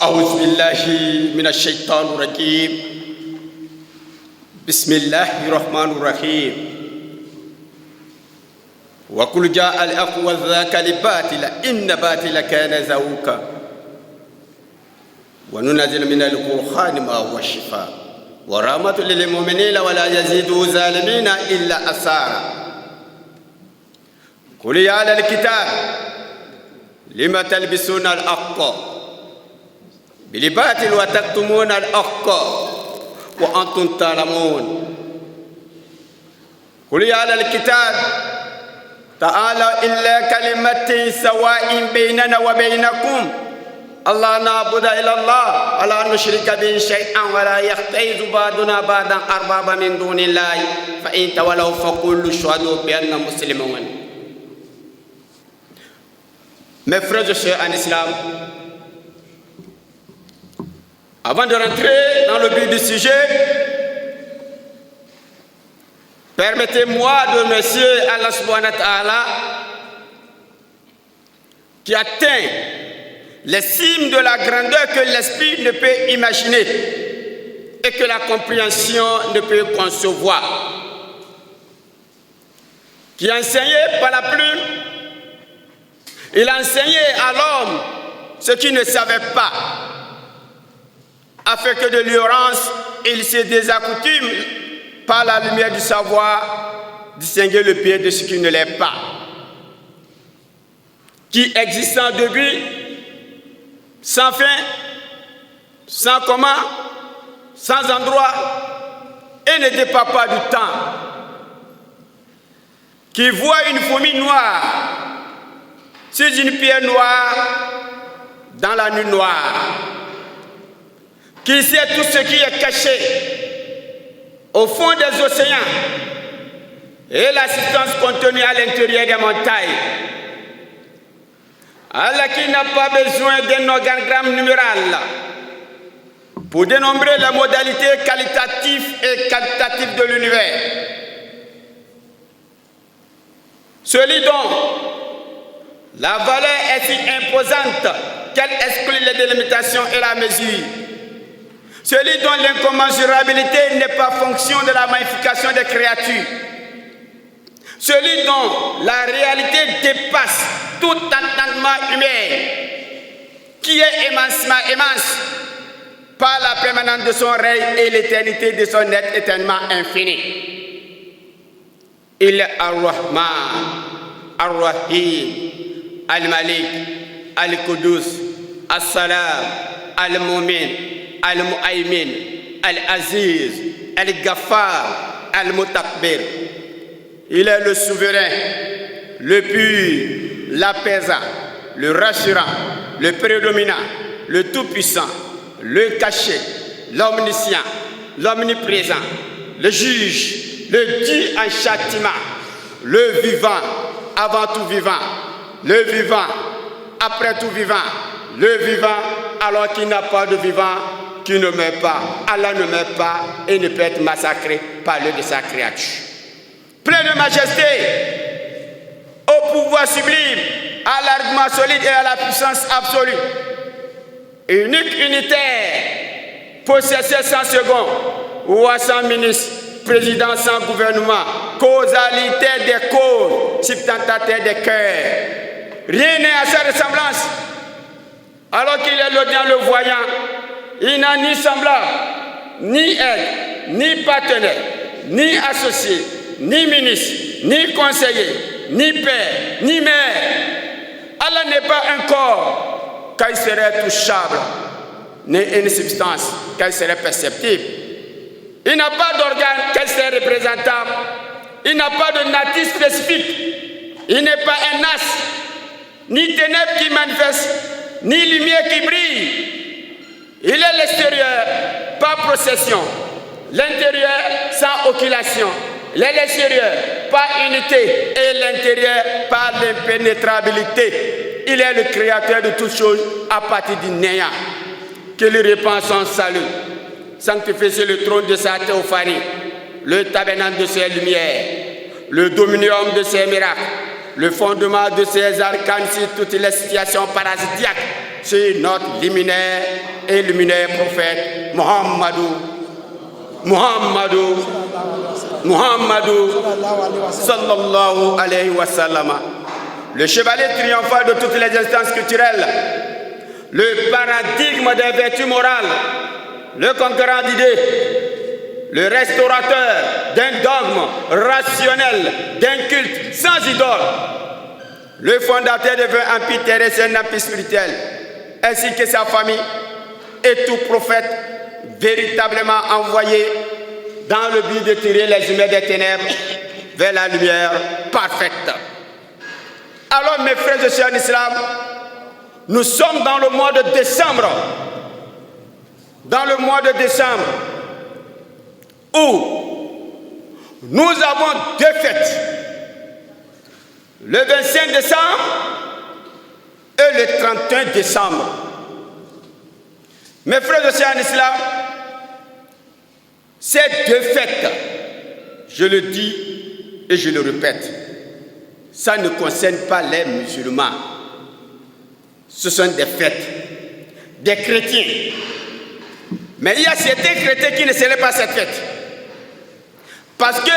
أعوذ بالله من الشيطان الرجيم بسم الله الرحمن الرحيم وقل جاء الحق وذاك الباطل إن الباطل كان زهوقا وننزل من القرآن ما هو شفاء ورحمة للمؤمنين ولا يزيد الظالمين إلا خسارا قل يا أهل الكتاب لم تلبسون الحق بالباطل وتكتمون الحق وأنتم تعلمون قل يا أهل الكتاب تعالوا إلا كلمة سواء بيننا وبينكم الله نعبد إلا الله ولا نشرك به شيئا ولا يتخذ بعضنا بعضا أربابا من دون الله فإن تولوا فقولوا اشهدوا بأننا مسلمون. Mes frères et sœurs en islam, avant de rentrer dans le but du sujet, permettez-moi de remercier Allah subhanahu wa ta'ala qui atteint les cimes de la grandeur que l'esprit ne peut imaginer et que la compréhension ne peut concevoir, qui a enseigné par la plume. Il a enseigné à l'homme ce qu'il ne savait pas, afin que de l'ignorance, il se désaccoutume par la lumière du savoir, distinguer le bien de ce qui ne l'est pas, qui existant de lui, sans fin, sans comment, sans endroit, et ne dépend pas du temps, qui voit une fourmi noire sur une pierre noire dans la nuit noire, qui sait tout ce qui est caché au fond des océans et l'assistance contenue à l'intérieur des montagnes. Allah qui n'a pas besoin d'un organigramme numéral pour dénombrer les modalités qualitatives et quantitatives de l'univers. Celui dont la valeur est si imposante qu'elle exclut les délimitations et la mesure. Celui dont l'incommensurabilité n'est pas fonction de la magnification des créatures. Celui dont la réalité dépasse tout entendement humain, qui est immense par la permanence de son règne et l'éternité de son être éternellement infini. Il est Ar-Rahman, Ar-Rahim, Al-Malik, Al-Qudus, Al-Salam, Al-Mumin, Al-Mu'aymin, Al-Aziz, Al-Ghaffar, Al-Mutakbir. Il est le souverain, le pur, l'apaisant, le rassurant, le prédominant, le tout-puissant, le caché, l'omniscient, l'omniprésent, le juge, le Dieu en châtiment, le vivant, avant tout vivant, le vivant, après tout vivant, le vivant alors qu'il n'a pas de vivant, qui ne meurt pas. Allah ne meurt pas et ne peut être massacré par l'œil de sa créature. Plein de majesté, au pouvoir sublime, à l'argument solide et à la puissance absolue. Unique, unitaire, possesseur sans second, roi sans ministre, président sans gouvernement, causalité des causes, substantateur des cœurs. Rien n'est à sa ressemblance. Alors qu'il est l'audient, le voyant, il n'a ni semblable, ni aide, ni partenaire, ni associé, ni ministre, ni conseiller, ni père, ni mère. Allah n'est pas un corps, car il serait touchable, ni une substance, car il serait perceptible. Il n'a pas d'organe, car il serait représentable. Il n'a pas de nature spécifique. Il n'est pas un as, ni ténèbres qui manifestent, ni lumière qui brille. Il est l'extérieur par procession, l'intérieur sans occultation, l'extérieur par unité et l'intérieur par l'impénétrabilité. Il est le créateur de toutes choses à partir du néant. Qu'il répand son salut. Sanctifié sur le trône de sa théophanie, le tabernacle de ses lumières, le dominium de ses miracles, le fondement de ses arcanes sur toutes les situations parasitiques, c'est notre liminaire et luminaire prophète Muhammadou sallallahu alayhi wa sallam, le chevalier triomphal de toutes les instances culturelles, le paradigme des vertus morales, le conquérant d'idées, le restaurateur d'un dogme rationnel, d'un culte sans idole, le fondateur de un empire terrestre et un empire spirituel, ainsi que sa famille et tout prophète véritablement envoyé dans le but de tirer les humains des ténèbres vers la lumière parfaite. Alors mes frères et sœurs en islam, nous sommes dans le mois de décembre. Dans le mois de décembre, où nous avons deux fêtes. Le 25 décembre et le 31 décembre. Mes frères et sœurs en islam, ces deux fêtes, je le dis et je le répète, ça ne concerne pas les musulmans. Ce sont des fêtes des chrétiens. Mais il y a certains chrétiens qui ne célèbrent pas cette fête. Parce que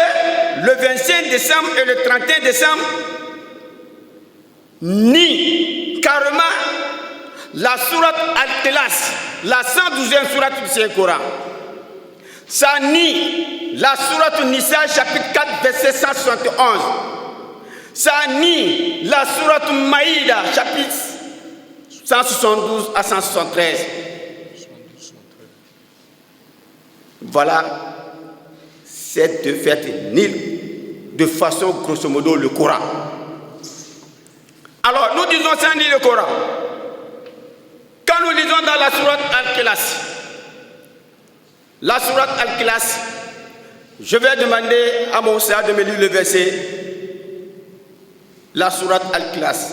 le 25 décembre et le 31 décembre nient carrément la sourate Al-Ikhlas, la 112e sourate du Saint-Coran. Ça nie la sourate Nisa, chapitre 4, verset 171. Ça nie la sourate Maïda, chapitre 172 à 173. Voilà, ces deux fêtes nient de façon grosso modo le Coran. Alors, nous disons ça nie le Coran. Quand nous lisons dans la sourate Al-Ikhlas, la sourate Al-Ikhlas, je vais demander à mon frère de me lire le verset, la sourate Al-Ikhlas.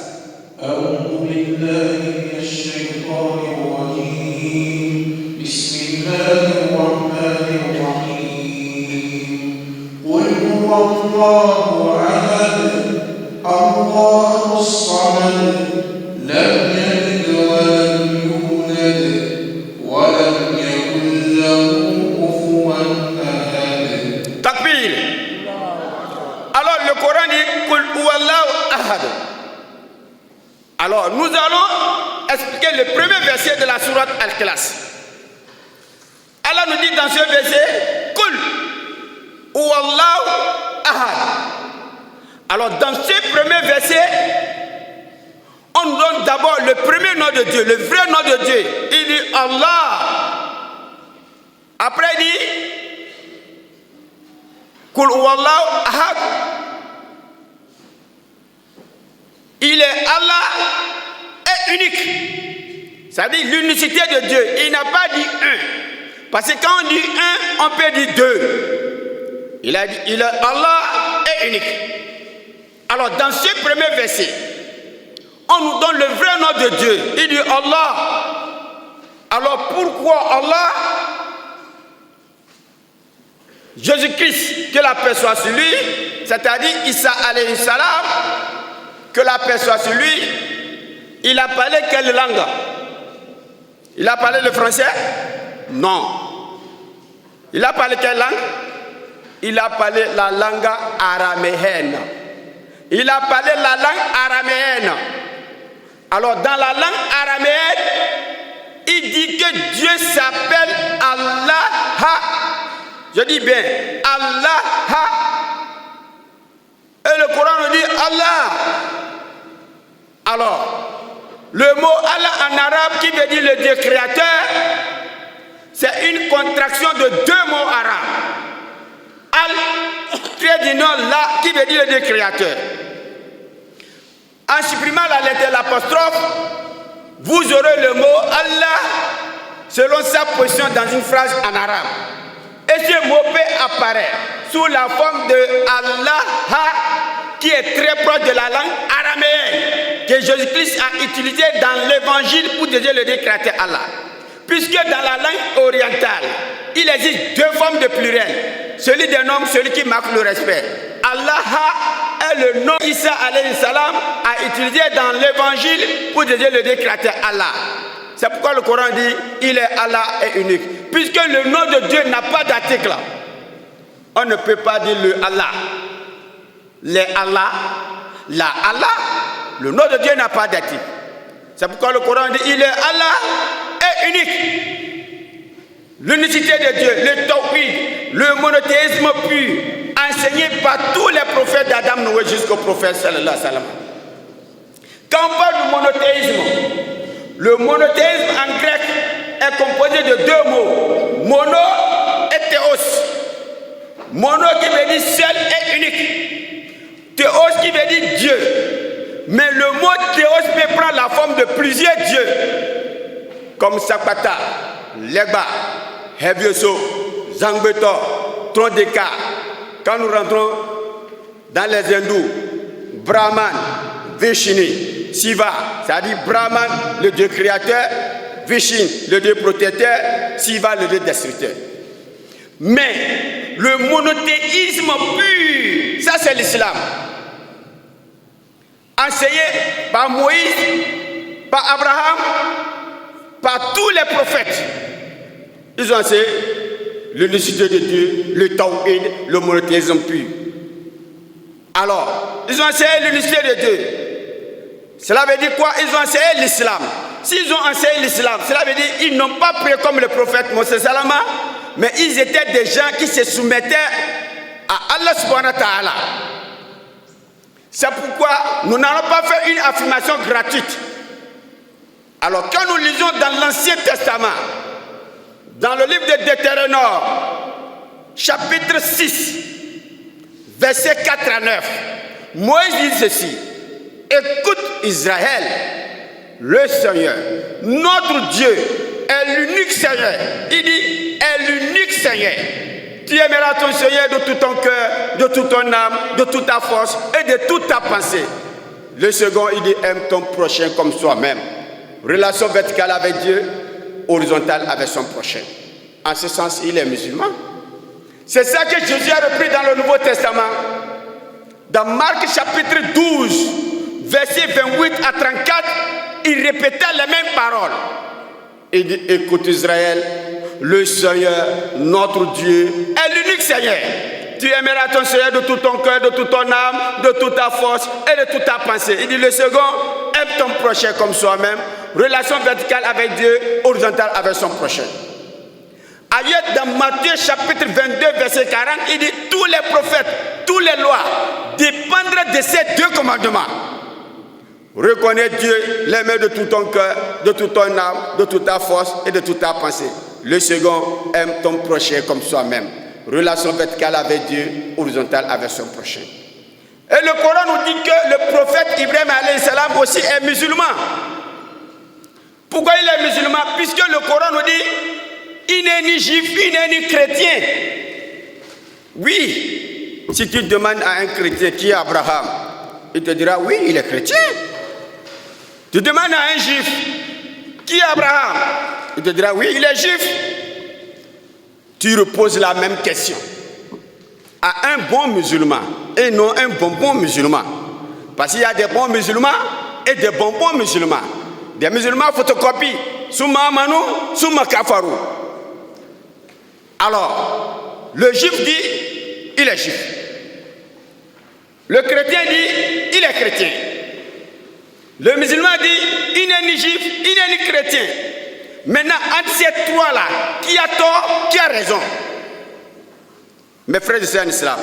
Alors, nous allons expliquer le premier verset de la sourate Al-Ikhlas. Allah nous dit dans ce verset, Kul Huwallahu Ahad. Alors, dans ce premier verset, on nous donne d'abord le premier nom de Dieu, le vrai nom de Dieu. Il dit Allah. Après, il dit Kul Huwallahu Ahad. Il est Allah et unique. Ça veut dire l'unicité de Dieu. Il n'a pas dit un. Parce que quand on dit un, on peut dire deux. Il a dit, il est Allah et unique. Alors dans ce premier verset, on nous donne le vrai nom de Dieu. Il dit Allah. Alors pourquoi Allah? Jésus-Christ, que la paix soit sur lui, c'est-à-dire Isa alayhi salam, que la paix soit sur lui, il a parlé quelle langue? Il a parlé le français? Non. Il a parlé quelle langue? Il a parlé la langue araméenne. Il a parlé la langue araméenne. Alors dans la langue araméenne, il dit que Dieu s'appelle Allah. Je dis bien Allah. Et le Coran nous dit Allah. Alors, le mot Allah en arabe qui veut dire le Dieu créateur, c'est une contraction de deux mots arabes. Al, trait du nom là, qui veut dire le Dieu créateur. En supprimant la lettre de l'apostrophe, vous aurez le mot Allah selon sa position dans une phrase en arabe. Et ce mot peut apparaître sous la forme de Allah, qui est très proche de la langue araméenne, que Jésus-Christ a utilisé dans l'évangile pour désigner le Dieu créateur Allah. Puisque dans la langue orientale, il existe deux formes de pluriel. Celui d'un homme, celui qui marque le respect. Allah est le nom qu'Isa alayhi salam a utilisé dans l'évangile pour désigner le Dieu créateur Allah. C'est pourquoi le Coran dit il est Allah est unique. Puisque le nom de Dieu n'a pas d'article, on ne peut pas dire le Allah. Les Allah, la Allah, le nom de Dieu n'a pas d'article. C'est pourquoi le Coran dit il est Allah est unique. L'unicité de Dieu, le tawhid, le monothéisme pur, enseigné par tous les prophètes d'Adam Noé jusqu'au prophète sallallahu alayhi wa sallam. Quand on parle du monothéisme, le monothéisme en grec est composé de deux mots, mono et théos. Mono qui veut dire seul et unique. Théos qui veut dire Dieu. Mais le mot théos peut prendre la forme de plusieurs dieux, comme Sapata, Legba, Hevioso, Zangbeto, Trondeka. Quand nous rentrons dans les hindous, Brahman, Vishnu, Shiva, c'est-à-dire Brahman, le dieu créateur, Vishnu, le dieu protecteur, Shiva, le dieu destructeur. Mais le monothéisme pur, ça c'est l'islam. Enseigné par Moïse, par Abraham, par tous les prophètes. Ils ont enseigné l'unicité de Dieu, le tawhid, le monothéisme pur. Alors, ils ont enseigné l'unicité de Dieu. Cela veut dire quoi? Ils ont enseigné l'islam. S'ils ont enseigné l'islam, cela veut dire qu'ils n'ont pas pris comme le prophète Moses Salama, mais ils étaient des gens qui se soumettaient à Allah subhanahu wa ta'ala. C'est pourquoi nous n'allons pas faire une affirmation gratuite. Alors quand nous lisons dans l'Ancien Testament, dans le livre de Deutéronome, chapitre 6, versets 4 à 9, Moïse dit ceci: écoute Israël, le Seigneur, notre Dieu est l'unique Seigneur. Il dit, est l'unique Seigneur. Tu aimeras ton Seigneur de tout ton cœur, de toute ton âme, de toute ta force et de toute ta pensée. Le second, il dit, aime ton prochain comme soi-même. Relation verticale avec Dieu, horizontale avec son prochain. En ce sens, il est musulman. C'est ça que Jésus a repris dans le Nouveau Testament. Dans Marc chapitre 12, versets 28 à 34, il répétait les mêmes paroles. Il dit, écoute Israël, le Seigneur, notre Dieu, est l'unique Seigneur. Tu aimeras ton Seigneur de tout ton cœur, de toute ton âme, de toute ta force et de toute ta pensée. Il dit, le second, aime ton prochain comme soi-même. Relation verticale avec Dieu, horizontale avec son prochain. Ailleurs dans Matthieu chapitre 22, verset 40, il dit, tous les prophètes, toutes les lois dépendent de ces deux commandements. Reconnais Dieu, l'aimer de tout ton cœur, de toute ton âme, de toute ta force et de toute ta pensée. Le second, aime ton prochain comme soi-même. Relation verticale avec Dieu, horizontale avec son prochain. Et le Coran nous dit que le prophète Ibrahim alayhi salam aussi est musulman. Pourquoi il est musulman? Puisque le Coran nous dit, il n'est ni juif, il n'est ni chrétien. Oui, si tu demandes à un chrétien qui est Abraham, il te dira oui, il est chrétien. Tu demandes à un juif qui est Abraham, il te dira oui, il est juif. Tu reposes la même question à un bon musulman et non un bonbon musulman. Parce qu'il y a des bons musulmans et des bonbons musulmans. Des musulmans photocopient Souma Amanou, Souma Kafarou. Alors, le juif dit il est juif. Le chrétien dit il est chrétien. Le musulman dit il n'est ni juif, il n'est ni chrétien. Maintenant, entre ces trois-là, qui a tort, qui a raison? Mes frères et sœurs en islam,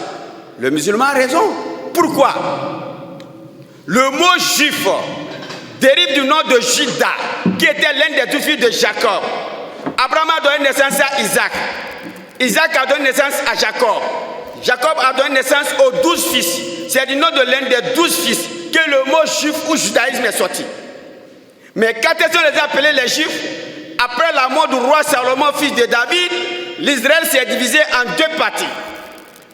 le musulman a raison. Pourquoi? Le mot juif dérive du nom de Juda, qui était l'un des 12 fils de Jacob. Abraham a donné naissance à Isaac. Isaac a donné naissance à Jacob. Jacob a donné naissance aux 12 fils. C'est du nom de l'un des 12 fils que le mot juif ou judaïsme est sorti. Mais quand est-ce qu'on les a appelés les juifs? Après la mort du roi Salomon, fils de David, l'Israël s'est divisé en deux parties.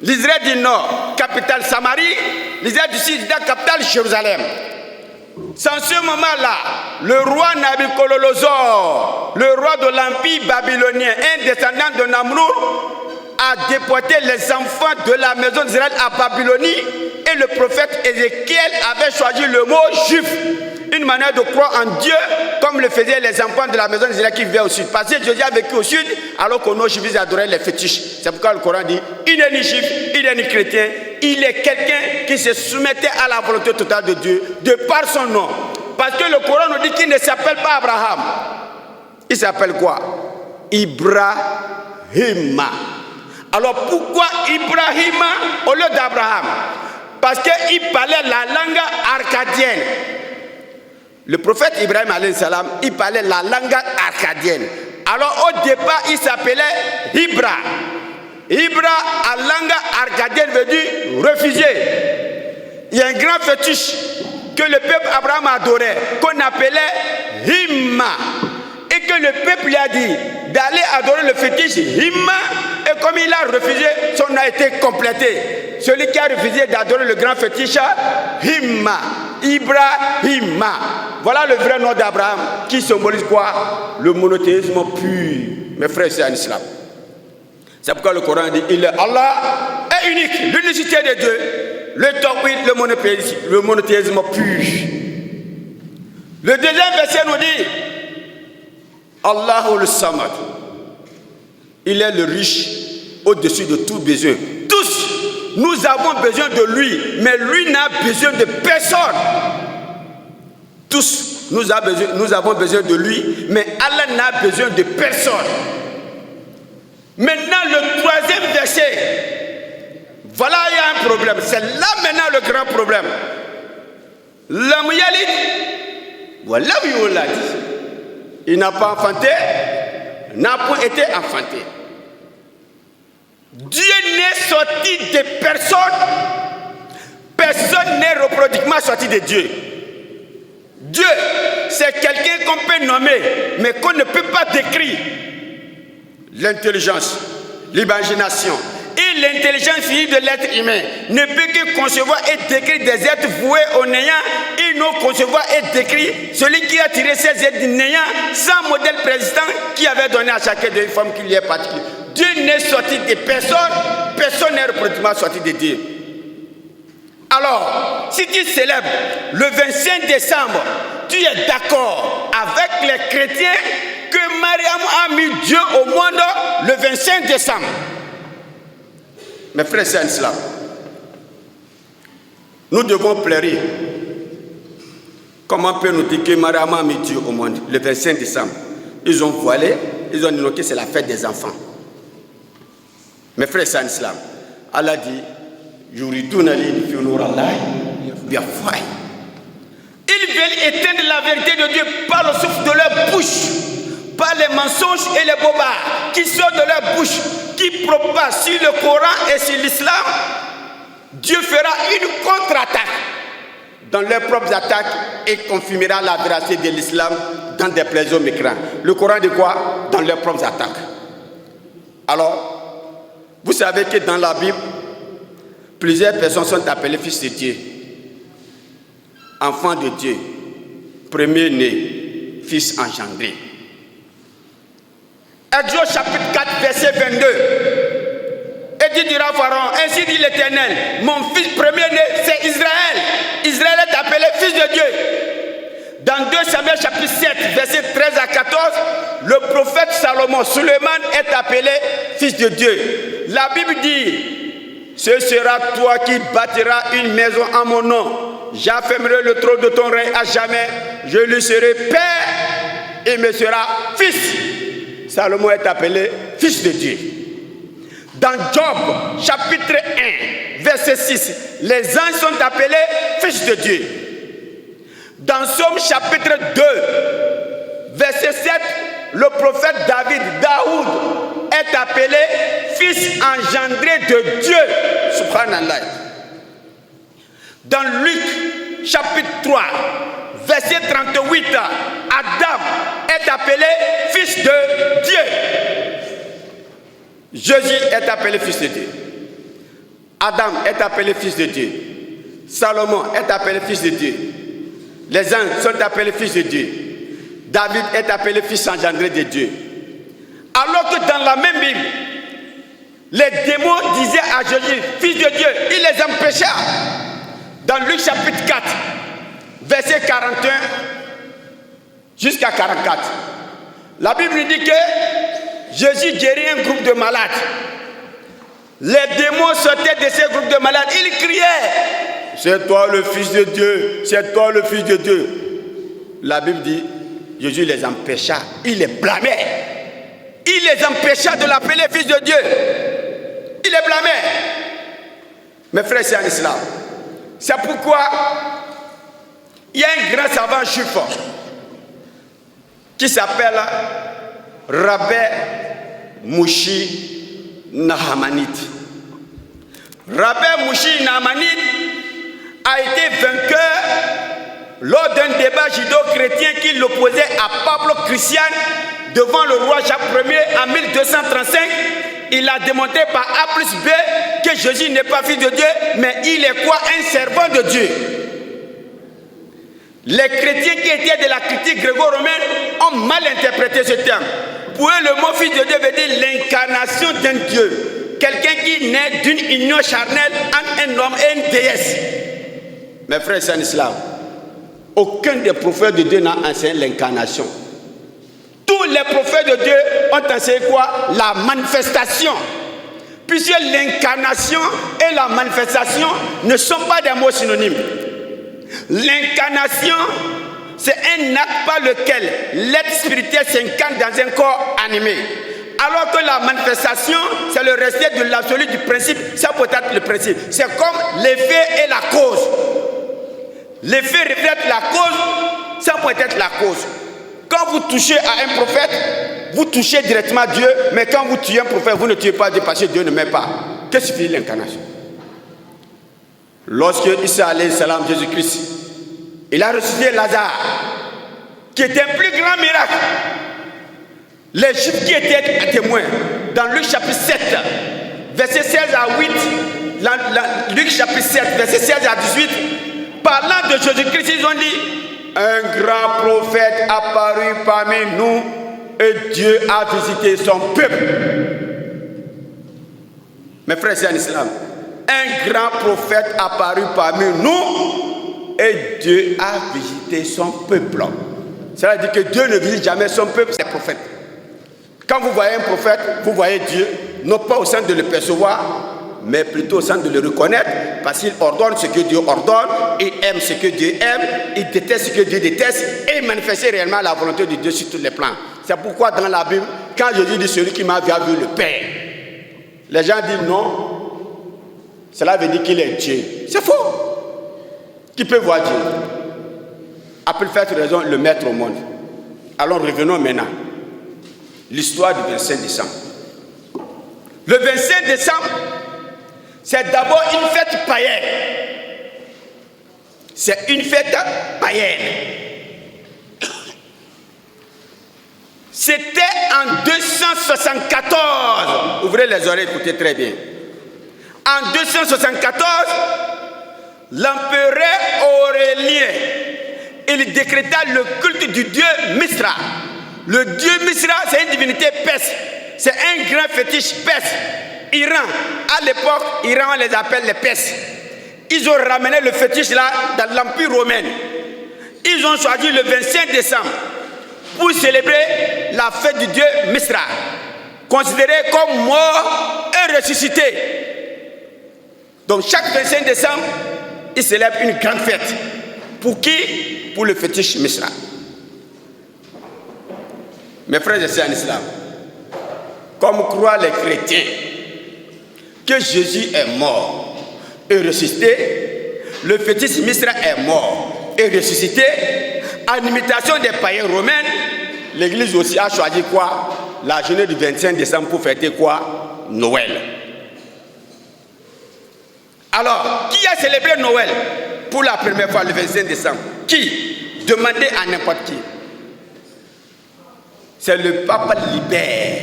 L'Israël du nord, capitale Samarie, l'Israël du sud, capitale Jérusalem. Sans ce moment-là, le roi Nabuchodonosor, le roi de l'empire babylonien, un descendant de Namroud, a déporté les enfants de la maison d'Israël à Babylonie, et le prophète Ézéchiel avait choisi le mot juif, une manière de croire en Dieu comme le faisaient les enfants de la maison d'Israël qui vivaient au sud. Parce que Jésus a vécu au sud, alors que nos juifs adoraient les fétiches. C'est pourquoi le Coran dit, il n'est ni juif, il n'est ni chrétien, il est quelqu'un qui se soumettait à la volonté totale de Dieu, de par son nom. Parce que le Coran nous dit qu'il ne s'appelle pas Abraham. Il s'appelle quoi? Ibrahima. Alors pourquoi Ibrahima au lieu d'Abraham? Parce qu'il parlait la langue arcadienne. Le prophète Ibrahim alayhi salam, il parlait la langue arcadienne. Alors au départ, il s'appelait Ibra. Ibra en langue arcadienne veut dire refuser. Il y a un grand fétiche que le peuple Abraham adorait, qu'on appelait Himma. Et que le peuple lui a dit d'aller adorer le fétiche Himma. Et comme il a refusé, son nom a été complété. Celui qui a refusé d'adorer le grand fétiche Himma. Ibrahima. Voilà le vrai nom d'Abraham qui symbolise quoi? Le monothéisme pur. Mes frères, c'est un islam. C'est pourquoi le Coran dit il est Allah est unique, l'unicité de Dieu, le tawhid, le monothéisme pur. Le deuxième verset nous dit Allahul Samad. Il est le riche au-dessus de tout besoin. Tous, nous avons besoin de lui, mais lui n'a besoin de personne. Tous, nous avons besoin de lui, mais Allah n'a besoin de personne. Maintenant, le troisième verset. Voilà, il y a un problème. C'est là maintenant le grand problème. Lam yalid wa lam yulad. Il n'a pas enfanté, n'a pas été enfanté. Dieu n'est sorti de personne. Personne n'est reproductivement sorti de Dieu. Dieu, c'est quelqu'un qu'on peut nommer, mais qu'on ne peut pas décrire. L'intelligence, l'imagination et l'intelligence finie de l'être humain ne peut que concevoir et décrire des êtres voués au néant et non concevoir et décrire celui qui a tiré ces êtres du néant sans modèle président qui avait donné à chacun d'une forme qui lui est particulière. Dieu n'est sorti de personne, personne n'est reproductivement sorti de Dieu. Alors, si tu célèbres le 25 décembre, tu es d'accord avec les chrétiens que Mariam a mis Dieu au monde le 25 décembre. Mes frères, c'est un islam. Nous devons pleurer. Comment peut nous dire que Mariam a mis Dieu au monde le 25 décembre? Ils ont voilé, ils ont dit que c'est la fête des enfants. Mes frères, c'est un islam. Allah dit ils veulent éteindre la vérité de Dieu par le souffle de leur bouche, par les mensonges et les bobards qui sortent de leur bouche, qui propagent sur le Coran et sur l'islam. Dieu fera une contre-attaque dans leurs propres attaques et confirmera la véracité de l'islam dans des plaisirs mécrants. Le Coran dit quoi? Dans leurs propres attaques. Alors, vous savez que dans la Bible, plusieurs personnes sont appelées fils de Dieu, enfants de Dieu, premier-né, fils engendré. Exode chapitre 4, verset 22. Et dit dira Pharaon, ainsi dit l'Éternel, mon fils premier-né, c'est Israël. Israël est appelé fils de Dieu. Dans 2 Samuel chapitre 7, verset 13 à 14, le prophète Salomon, Suleiman, est appelé fils de Dieu. La Bible dit, ce sera toi qui bâtiras une maison en mon nom. J'affermirai le trône de ton règne à jamais. Je lui serai père et il me sera fils. Salomon est appelé fils de Dieu. Dans Job, chapitre 1, verset 6, les anges sont appelés fils de Dieu. Dans Somme, chapitre 2, verset 7, le prophète Daoud, est appelé fils engendré de Dieu. Subhanallah. Dans Luc, chapitre 3, verset 38, Adam est appelé fils de Dieu. Jésus est appelé fils de Dieu. Adam est appelé fils de Dieu. Salomon est appelé fils de Dieu. Les anges sont appelés fils de Dieu. David est appelé fils engendré de Dieu. Alors que dans la même Bible, les démons disaient à Jésus, fils de Dieu, il les empêcha. Dans Luc chapitre 4, verset 41, jusqu'à 44. La Bible nous dit que Jésus guérit un groupe de malades. Les démons sortaient de ces groupes de malades. Ils criaient, c'est toi le Fils de Dieu, c'est toi le Fils de Dieu. La Bible dit, Jésus les empêcha, il les blâmait. Il les empêcha de l'appeler Fils de Dieu. Il les blâmait. Mes frères, c'est en islam. C'est pourquoi il y a un grand savant juif qui s'appelle Rabbi Mouchi Nahamanid. Rabbi Mouchi Nahamanid a été vainqueur lors d'un débat judo-chrétien qui l'opposait à Pablo Christian devant le roi Jacques Ier en 1235. Il a démontré par A plus B que Jésus n'est pas fils de Dieu, mais il est quoi? Un servant de Dieu. Les chrétiens qui étaient de la critique gréco-romaine ont mal interprété ce terme. Pour eux, le mot fils de Dieu veut dire l'incarnation d'un Dieu. Quelqu'un qui naît d'une union charnelle entre un homme et une déesse. Mes frères, c'est en islam. Aucun des prophètes de Dieu n'a enseigné l'incarnation. Tous les prophètes de Dieu ont enseigné quoi? La manifestation. Puisque l'incarnation et la manifestation ne sont pas des mots synonymes. L'incarnation, c'est un acte par lequel l'être spirituel s'incarne dans un corps animé. Alors que la manifestation, c'est le respect de l'absolu du principe. Ça peut être le principe. C'est comme l'effet et la cause. L'effet reflète la cause, ça peut être la cause. Quand vous touchez à un prophète, vous touchez directement Dieu, mais quand vous tuez un prophète, vous ne tuez pas Dieu parce que Dieu ne met pas. Qu'est-ce que signifie l'incarnation? Lorsque Isa alayhi salam, Jésus-Christ, il a ressuscité Lazare, qui était un plus grand miracle. Les Juifs qui étaient témoins, dans Luc chapitre 7, verset 16 à 8, Luc chapitre 7, verset 16 à 18, parlant de Jésus-Christ, ils ont dit, un grand prophète apparu parmi nous et Dieu a visité son peuple. Mes frères, c'est en islam. Un grand prophète apparu parmi nous et Dieu a visité son peuple. Ça veut dire que Dieu ne visite jamais son peuple, c'est prophète. Quand vous voyez un prophète, vous voyez Dieu, non pas au sens de le percevoir, mais plutôt au sens de le reconnaître, parce qu'il ordonne ce que Dieu ordonne, il aime ce que Dieu aime, il déteste ce que Dieu déteste, et il manifeste réellement la volonté de Dieu sur tous les plans. C'est pourquoi dans la Bible, quand Jésus dit celui qui m'a vu a vu le Père, les gens disent non, cela veut dire qu'il est Dieu. C'est faux. Qui peut voir Dieu? Après faire raison, le mettre au monde. Alors revenons maintenant. L'histoire du 25 décembre. Le 25 décembre, c'est d'abord une fête païenne. C'est une fête païenne. C'était en 274. Ouvrez les oreilles, écoutez très bien. En 274, l'empereur Aurélien, il décréta le culte du dieu Misra. Le dieu Misra, c'est une divinité perse. C'est un grand fétiche perse. Iran, à l'époque, Iran, on les appelle les Perses. Ils ont ramené le fétiche là dans l'Empire romain. Ils ont choisi le 25 décembre pour célébrer la fête du dieu Misra, considéré comme mort et ressuscité. Donc chaque 25 décembre, ils célèbrent une grande fête. Pour qui? Pour le fétiche Misra. Mes frères et sœurs en islam, comme croient les chrétiens que Jésus est mort et ressuscité, le fétiche Misra est mort et ressuscité, en imitation des païens romains, l'église aussi a choisi quoi? La journée du 25 décembre pour fêter quoi? Noël. Alors, qui a célébré Noël pour la première fois le 25 décembre? Qui? Demandez à n'importe qui. C'est le pape Libère.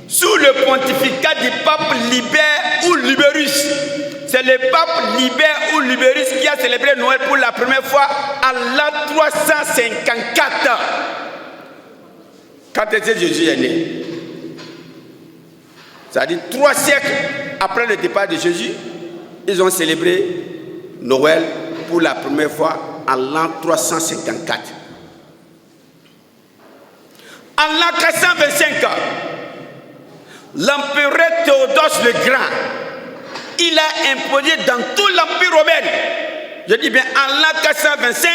Sous le pontificat du pape Libère ou Libérus. C'est le pape Libère ou Libérus qui a célébré Noël pour la première fois en l'an 354. Quand est-ce que Jésus est né? C'est-à-dire 3 siècles après le départ de Jésus, ils ont célébré Noël pour la première fois en l'an 354. En l'an 425, l'empereur Théodose le Grand, il a imposé dans tout l'Empire romain. Je dis bien, en l'an 425,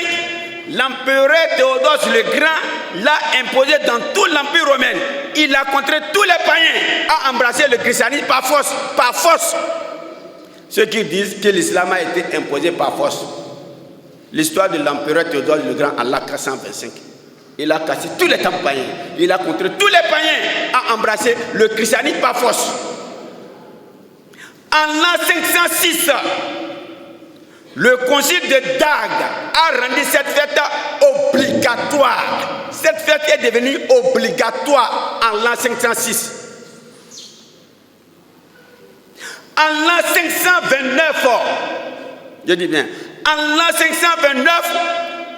l'empereur Théodose le Grand l'a imposé dans tout l'Empire romain. Il a contré tous les païens à embrasser le christianisme par force. Par force. Ceux qui disent que l'islam a été imposé par force. L'histoire de l'empereur Théodose le Grand en l'an 425. Il a cassé tous les temples païens. Il a contré tous les païens à embrasser le christianisme par force. En l'an 506, le concile de Dague a rendu cette fête obligatoire. Cette fête est devenue obligatoire en l'an 506. En l'an 529, je dis bien, en l'an 529,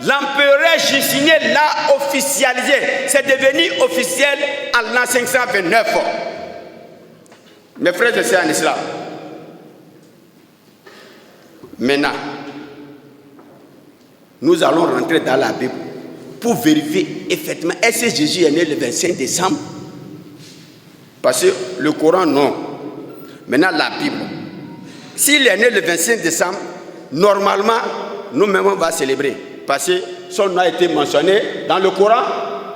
l'empereur Justinian l'a officialisé. C'est devenu officiel en l'an 529. Mes frères et sœurs en islam, maintenant, nous allons rentrer dans la Bible pour vérifier effectivement est-ce que Jésus est né le 25 décembre. Parce que le Coran, non. Maintenant, la Bible. S'il est né le 25 décembre, normalement, nous-mêmes, on va célébrer. Parce que son nom a été mentionné dans le Coran,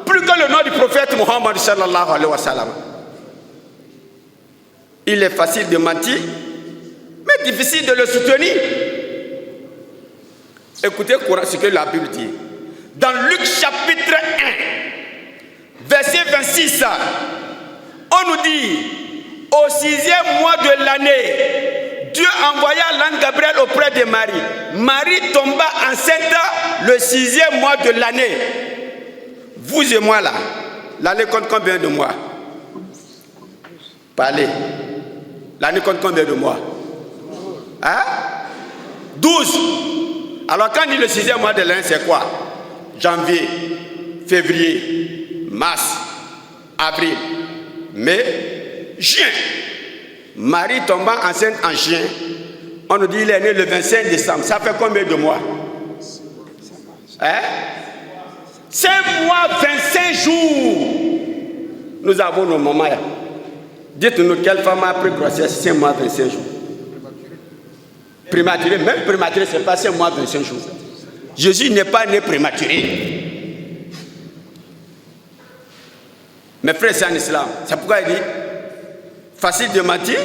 plus que le nom du prophète Mohammed sallallahu alayhi wa sallam. Il est facile de mentir, mais difficile de le soutenir. Écoutez ce que la Bible dit. Dans Luc chapitre 1, verset 26, on nous dit, au 6e mois de l'année, Dieu envoya l'ange Gabriel auprès de Marie. Marie tomba enceinte le 6e mois de l'année. Vous et moi là, l'année compte combien de mois? Parlez. L'année compte combien de mois? Hein? 12. Alors quand on dit le 6e mois de l'année, c'est quoi? Janvier, février, mars, avril, mai, juin. Marie tomba enceinte en juin. On nous dit qu'il est né le 25 décembre. Ça fait combien de mois? Hein? 5 mois, 25 jours. Nous avons nos mamans. Dites-nous quelle femme a pris grossesse 5 mois, 25 jours. Prématuré, même prématuré, c'est pas 5 mois, 25 jours. Jésus n'est pas né prématuré. Mes frères, c'est en islam. C'est pourquoi il dit facile de mentir,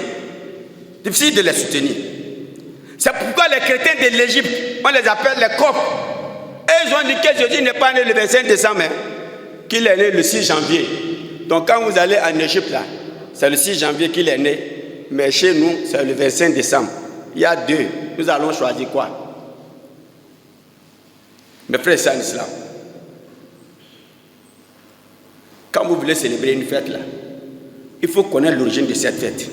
difficile de les soutenir. C'est pourquoi les chrétiens de l'Égypte, on les appelle les Coptes. Et ils ont dit que Jésus n'est pas né le 25 décembre, qu'il est né le 6 janvier. Donc quand vous allez en Égypte, là, c'est le 6 janvier qu'il est né. Mais chez nous, c'est le 25 décembre. Il y a deux. Nous allons choisir quoi? Mes frères, c'est en islam. Quand vous voulez célébrer une fête, là, il faut connaître l'origine de cette fête.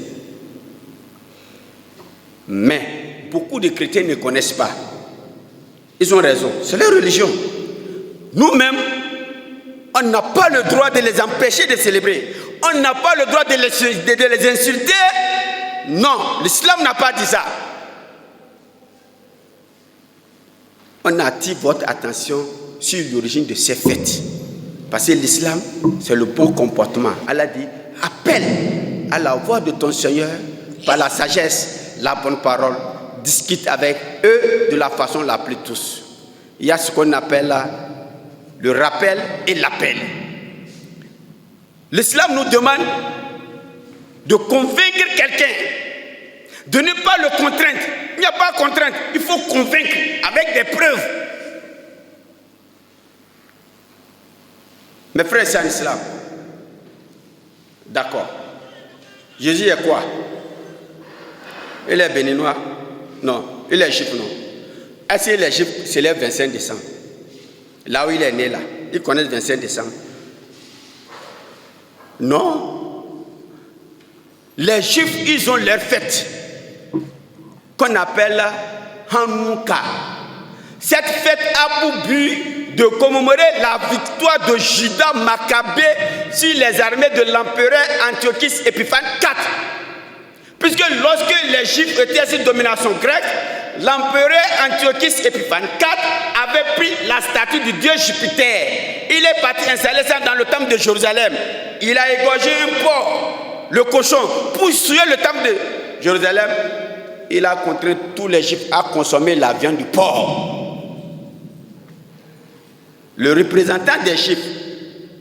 Mais beaucoup de chrétiens ne connaissent pas. Ils ont raison. C'est leur religion. Nous-mêmes, on n'a pas le droit de les empêcher de célébrer. On n'a pas le droit de les insulter. Non, l'islam n'a pas dit ça. On attire votre attention sur l'origine de ces fêtes. Parce que l'islam, c'est le bon comportement. Allah dit, appelle à la voix de ton Seigneur par la sagesse, la bonne parole. Discute avec eux de la façon la plus douce. Il y a ce qu'on appelle là, le rappel et l'appel. L'islam nous demande de convaincre quelqu'un, de ne pas le contraindre. Il n'y a pas de contrainte, il faut convaincre avec des preuves. Mes frères, c'est en islam. D'accord. Jésus est quoi? Il est béninois? Non. Il est juif? Non. Est-ce qu'il est juif? C'est le 25 décembre. Là où il est né, là. Il connaît le 25 décembre. Non. Les juifs, ils ont leur fête qu'on appelle Hanouka. Cette fête a pour but de commémorer la victoire de Judas Maccabée sur les armées de l'empereur Antiochus Épiphane IV. Puisque lorsque les Juifs étaient sous domination grecque, l'empereur Antiochus Épiphane IV avait pris la statue du dieu Jupiter Il est parti installer ça dans le temple de Jérusalem. Il a égorgé un porc, le cochon, pour souiller le temple de Jérusalem. Il a contraint tous les Juifs à consommer la viande du porc. Le représentant des Juifs,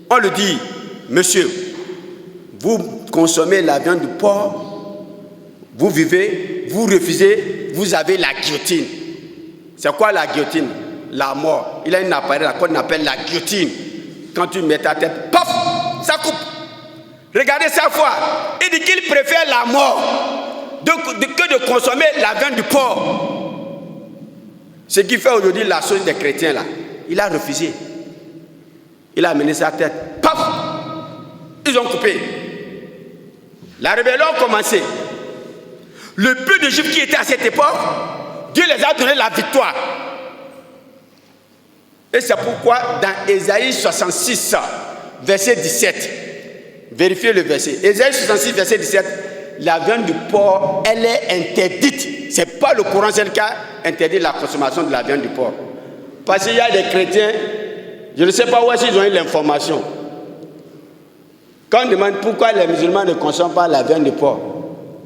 on lui dit, monsieur, vous consommez la viande du porc, vous vivez, vous refusez, vous avez la guillotine. C'est quoi la guillotine? La mort. Il a un appareil qu'on appelle la guillotine. Quand tu mets ta tête, paf, ça coupe. Regardez sa foi. Il dit qu'il préfère la mort que de consommer la viande du porc. Ce qui fait aujourd'hui la chose des chrétiens là. Il a refusé. Il a amené sa tête. Paf! Ils ont coupé. La rébellion a commencé. Le peu de Juifs qui étaient à cette époque, Dieu les a donné la victoire. Et c'est pourquoi dans Ésaïe 66, verset 17, vérifiez le verset. Ésaïe 66, verset 17, la viande du porc, elle est interdite. Ce n'est pas le Coran seul qui a interdit la consommation de la viande du porc. Parce qu'il y a des chrétiens, je ne sais pas où est-ce qu'ils ont eu l'information. Quand on demande pourquoi les musulmans ne consomment pas la viande du porc,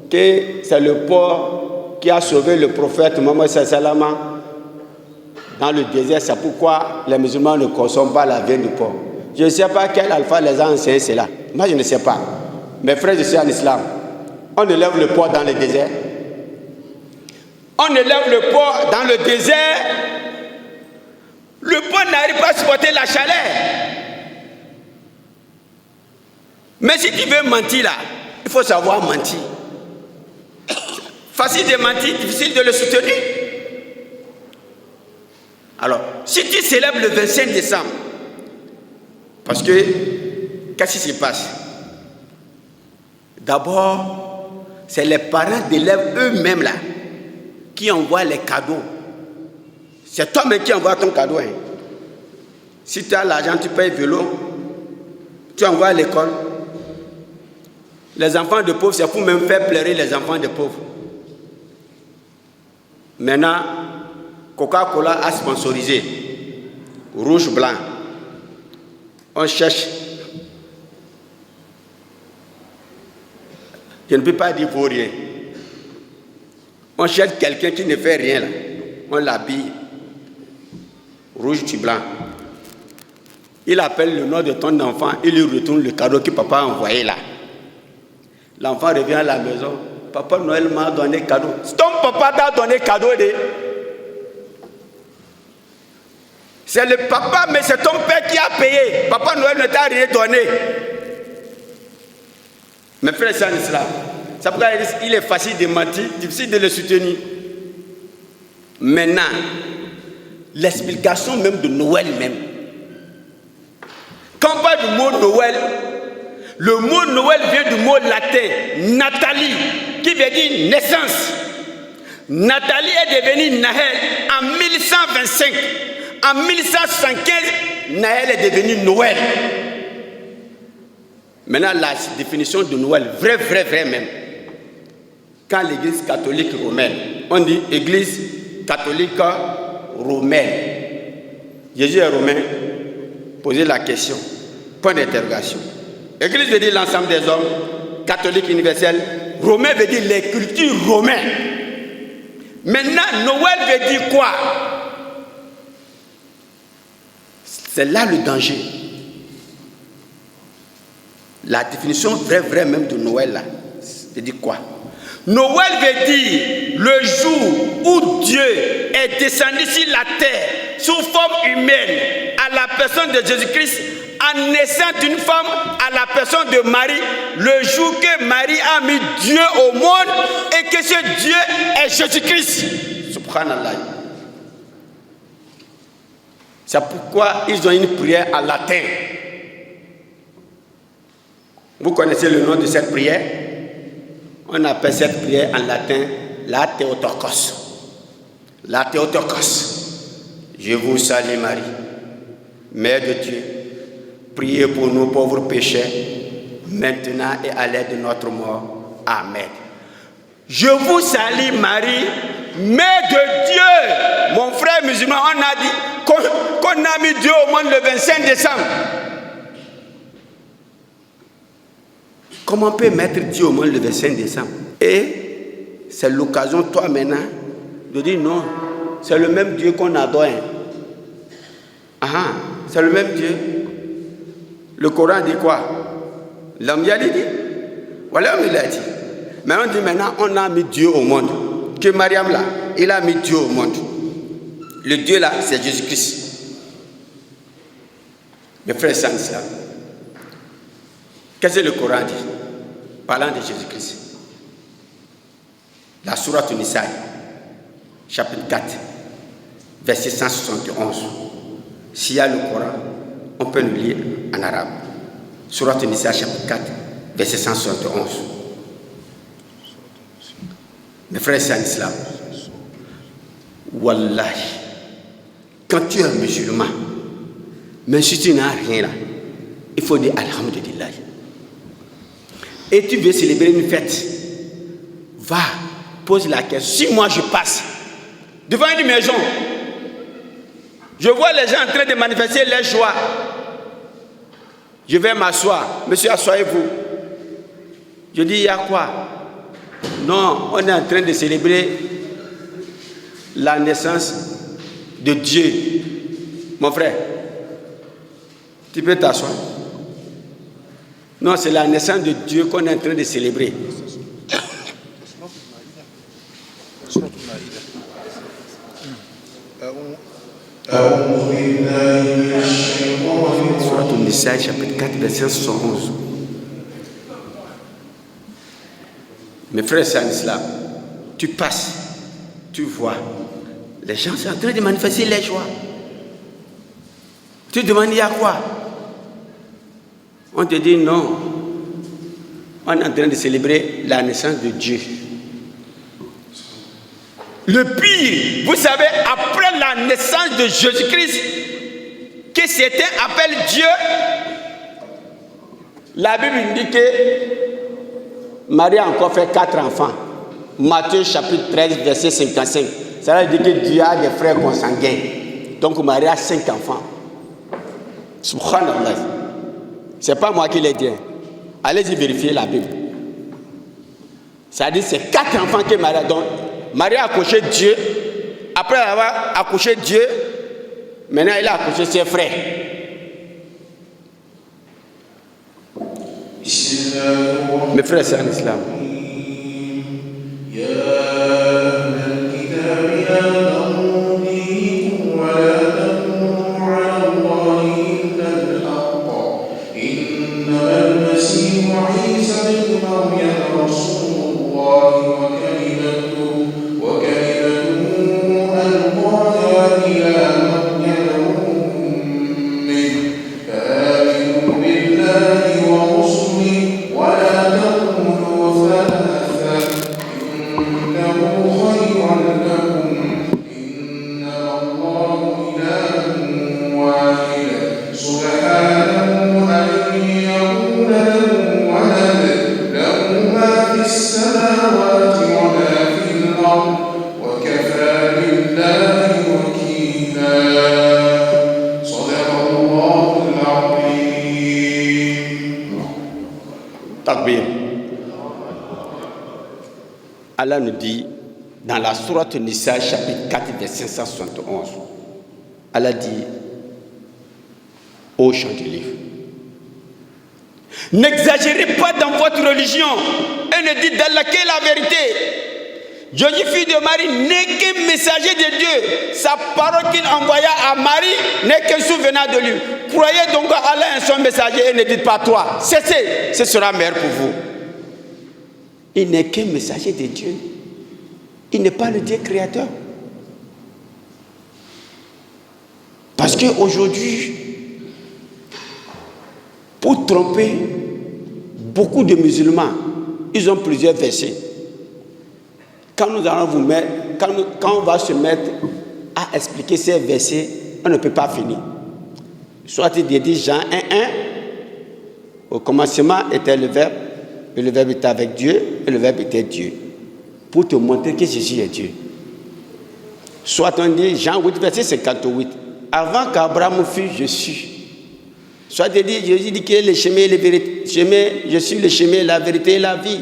que c'est le porc qui a sauvé le prophète Mohammed sallallahu alayhi wa sallam dans le désert, c'est pourquoi les musulmans ne consomment pas la viande du porc. Je ne sais pas quel alpha les a enseigné cela. Moi, je ne sais pas. Mes frères, je suis en islam. On élève le porc dans le désert. On élève le porc dans le désert. Le porc n'arrive pas à supporter la chaleur. Mais si tu veux mentir là, il faut savoir mentir. Facile de mentir, difficile de le soutenir. Alors, si tu célèbres le 25 décembre, parce que, qu'est-ce qui se passe? D'abord, c'est les parents d'élèves eux-mêmes là, qui envoient les cadeaux. C'est toi-même qui envoie ton cadeau. Hein. Si tu as l'argent, tu payes vélo, tu envoies à l'école. Les enfants de pauvres, c'est pour même faire pleurer les enfants de pauvres. Maintenant, Coca-Cola a sponsorisé rouge, blanc. On cherche. Je ne peux pas dire pour rien. On cherche quelqu'un qui ne fait rien là. On l'habille. Rouge, tu blanc. Il appelle le nom de ton enfant, il lui retourne le cadeau que papa a envoyé là. L'enfant revient à la maison. Papa Noël m'a donné cadeau. Ton papa t'a donné cadeau de... C'est le papa, mais c'est ton père qui a payé. Papa Noël ne t'a rien donné. Mes frères, c'est en islam. C'est pourquoi il est facile de mentir, difficile de le soutenir. Maintenant, l'explication même de Noël même. Quand on parle du mot Noël, le mot Noël vient du mot latin, Nathalie, qui veut dire naissance. Nathalie est devenue Naël en 1125. En 1175, Naël est devenu Noël. Maintenant, la définition de Noël, vrai même. Quand l'église catholique romaine, on dit église catholique romaine. Jésus est romain, posez la question, point d'interrogation. Église veut dire l'ensemble des hommes, catholique universel, romain veut dire les cultures romaines. Maintenant, Noël veut dire quoi? C'est là le danger. La définition vraie même de Noël, là, c'est dire quoi? Noël veut dire le jour où Dieu est descendu sur la terre sous forme humaine à la personne de Jésus-Christ, en naissant d'une femme à la personne de Marie, le jour que Marie a mis Dieu au monde et que ce Dieu est Jésus-Christ. Subhanallah. C'est pourquoi ils ont une prière en latin. Vous connaissez le nom de cette prière? On appelle cette prière en latin la Théotokos. La Théotokos. Je vous salue Marie, Mère de Dieu. Priez pour nous pauvres pécheurs, maintenant et à l'heure de notre mort. Amen. Je vous salue Marie, Mère de Dieu. Mon frère musulman, on a dit, qu'on a mis Dieu au monde le 25 décembre. Comment on peut mettre Dieu au monde le 25 décembre? Et c'est l'occasion, toi maintenant, de dire non, c'est le même Dieu qu'on adore. C'est le même Dieu. Le Coran dit quoi? L'homme y a dit. Voilà, il a dit. Mais on dit maintenant, on a mis Dieu au monde. Que Mariam là, il a mis Dieu au monde. Le Dieu là, c'est Jésus-Christ. Mes frères et sœurs, qu'est-ce que le Coran dit parlant de Jésus-Christ? La sourate Nisa, chapitre 4, verset 171. S'il y a le Coran, on peut le lire en arabe. Sourate Nisa, chapitre 4, verset 171. Mes frères et sœurs en islam, Wallahi, quand tu es un musulman, même si tu n'as rien là, il faut dire Alhamdulillah. Et tu veux célébrer une fête, va, pose la question. Si moi je passe devant une maison, je vois les gens en train de manifester leur joie, je vais m'asseoir. Monsieur, asseyez-vous. Je dis, il y a quoi? Non, on est en train de célébrer la naissance de Dieu. Mon frère, tu peux t'asseoir. Non, c'est la naissance de Dieu qu'on est en train de célébrer. Sourate Nisa, chapitre 4, verset 111. Mes frères et sœurs en islam, tu passes, tu vois, les gens sont en train de manifester leur joie. Tu te demandes, il y a quoi? On te dit non, on est en train de célébrer la naissance de Dieu. Le pire, vous savez, après la naissance de Jésus-Christ, que certains appellent Dieu, la Bible dit que Marie a encore fait 4 enfants. Matthieu chapitre 13, verset 55. Ça veut dire que Dieu a des frères consanguins. Donc Marie a 5 enfants. Subhanallah. Ce n'est pas moi qui l'ai dit. Allez-y vérifier la Bible. Ça veut dire que c'est 4 enfants que Marie a. Donc Marie a accouché Dieu. Après avoir accouché Dieu, maintenant il a accouché ses frères. Mes frères et sœurs en islam, Allah nous dit dans la sourate Nisa chapitre 4 verset 571, Allah dit au chant du livre, n'exagérez pas dans votre religion et ne dites d'Allah que la vérité. Jésus, fils de Marie, n'est qu'un messager de Dieu. Sa parole qu'il envoya à Marie n'est qu'un souvenir de lui. Croyez donc à Allah et son messager et ne dites pas toi. Cessez, ce sera meilleur pour vous. Il n'est qu'un messager de Dieu. Il n'est pas le Dieu créateur. Parce qu'aujourd'hui, pour tromper beaucoup de musulmans, ils ont plusieurs versets. Quand nous allons vous mettre, quand on va se mettre à expliquer ces versets, on ne peut pas finir. Soit il dit Jean 1:1, au commencement était le Verbe, et le Verbe était avec Dieu, et le Verbe était Dieu. Pour te montrer que Jésus est Dieu. Soit on dit Jean 8, verset 58, Avant qu'Abraham fût, je suis. Soit te dit, Jésus dit qu'il est le chemin et la vérité. Je suis le chemin, la vérité et la vie.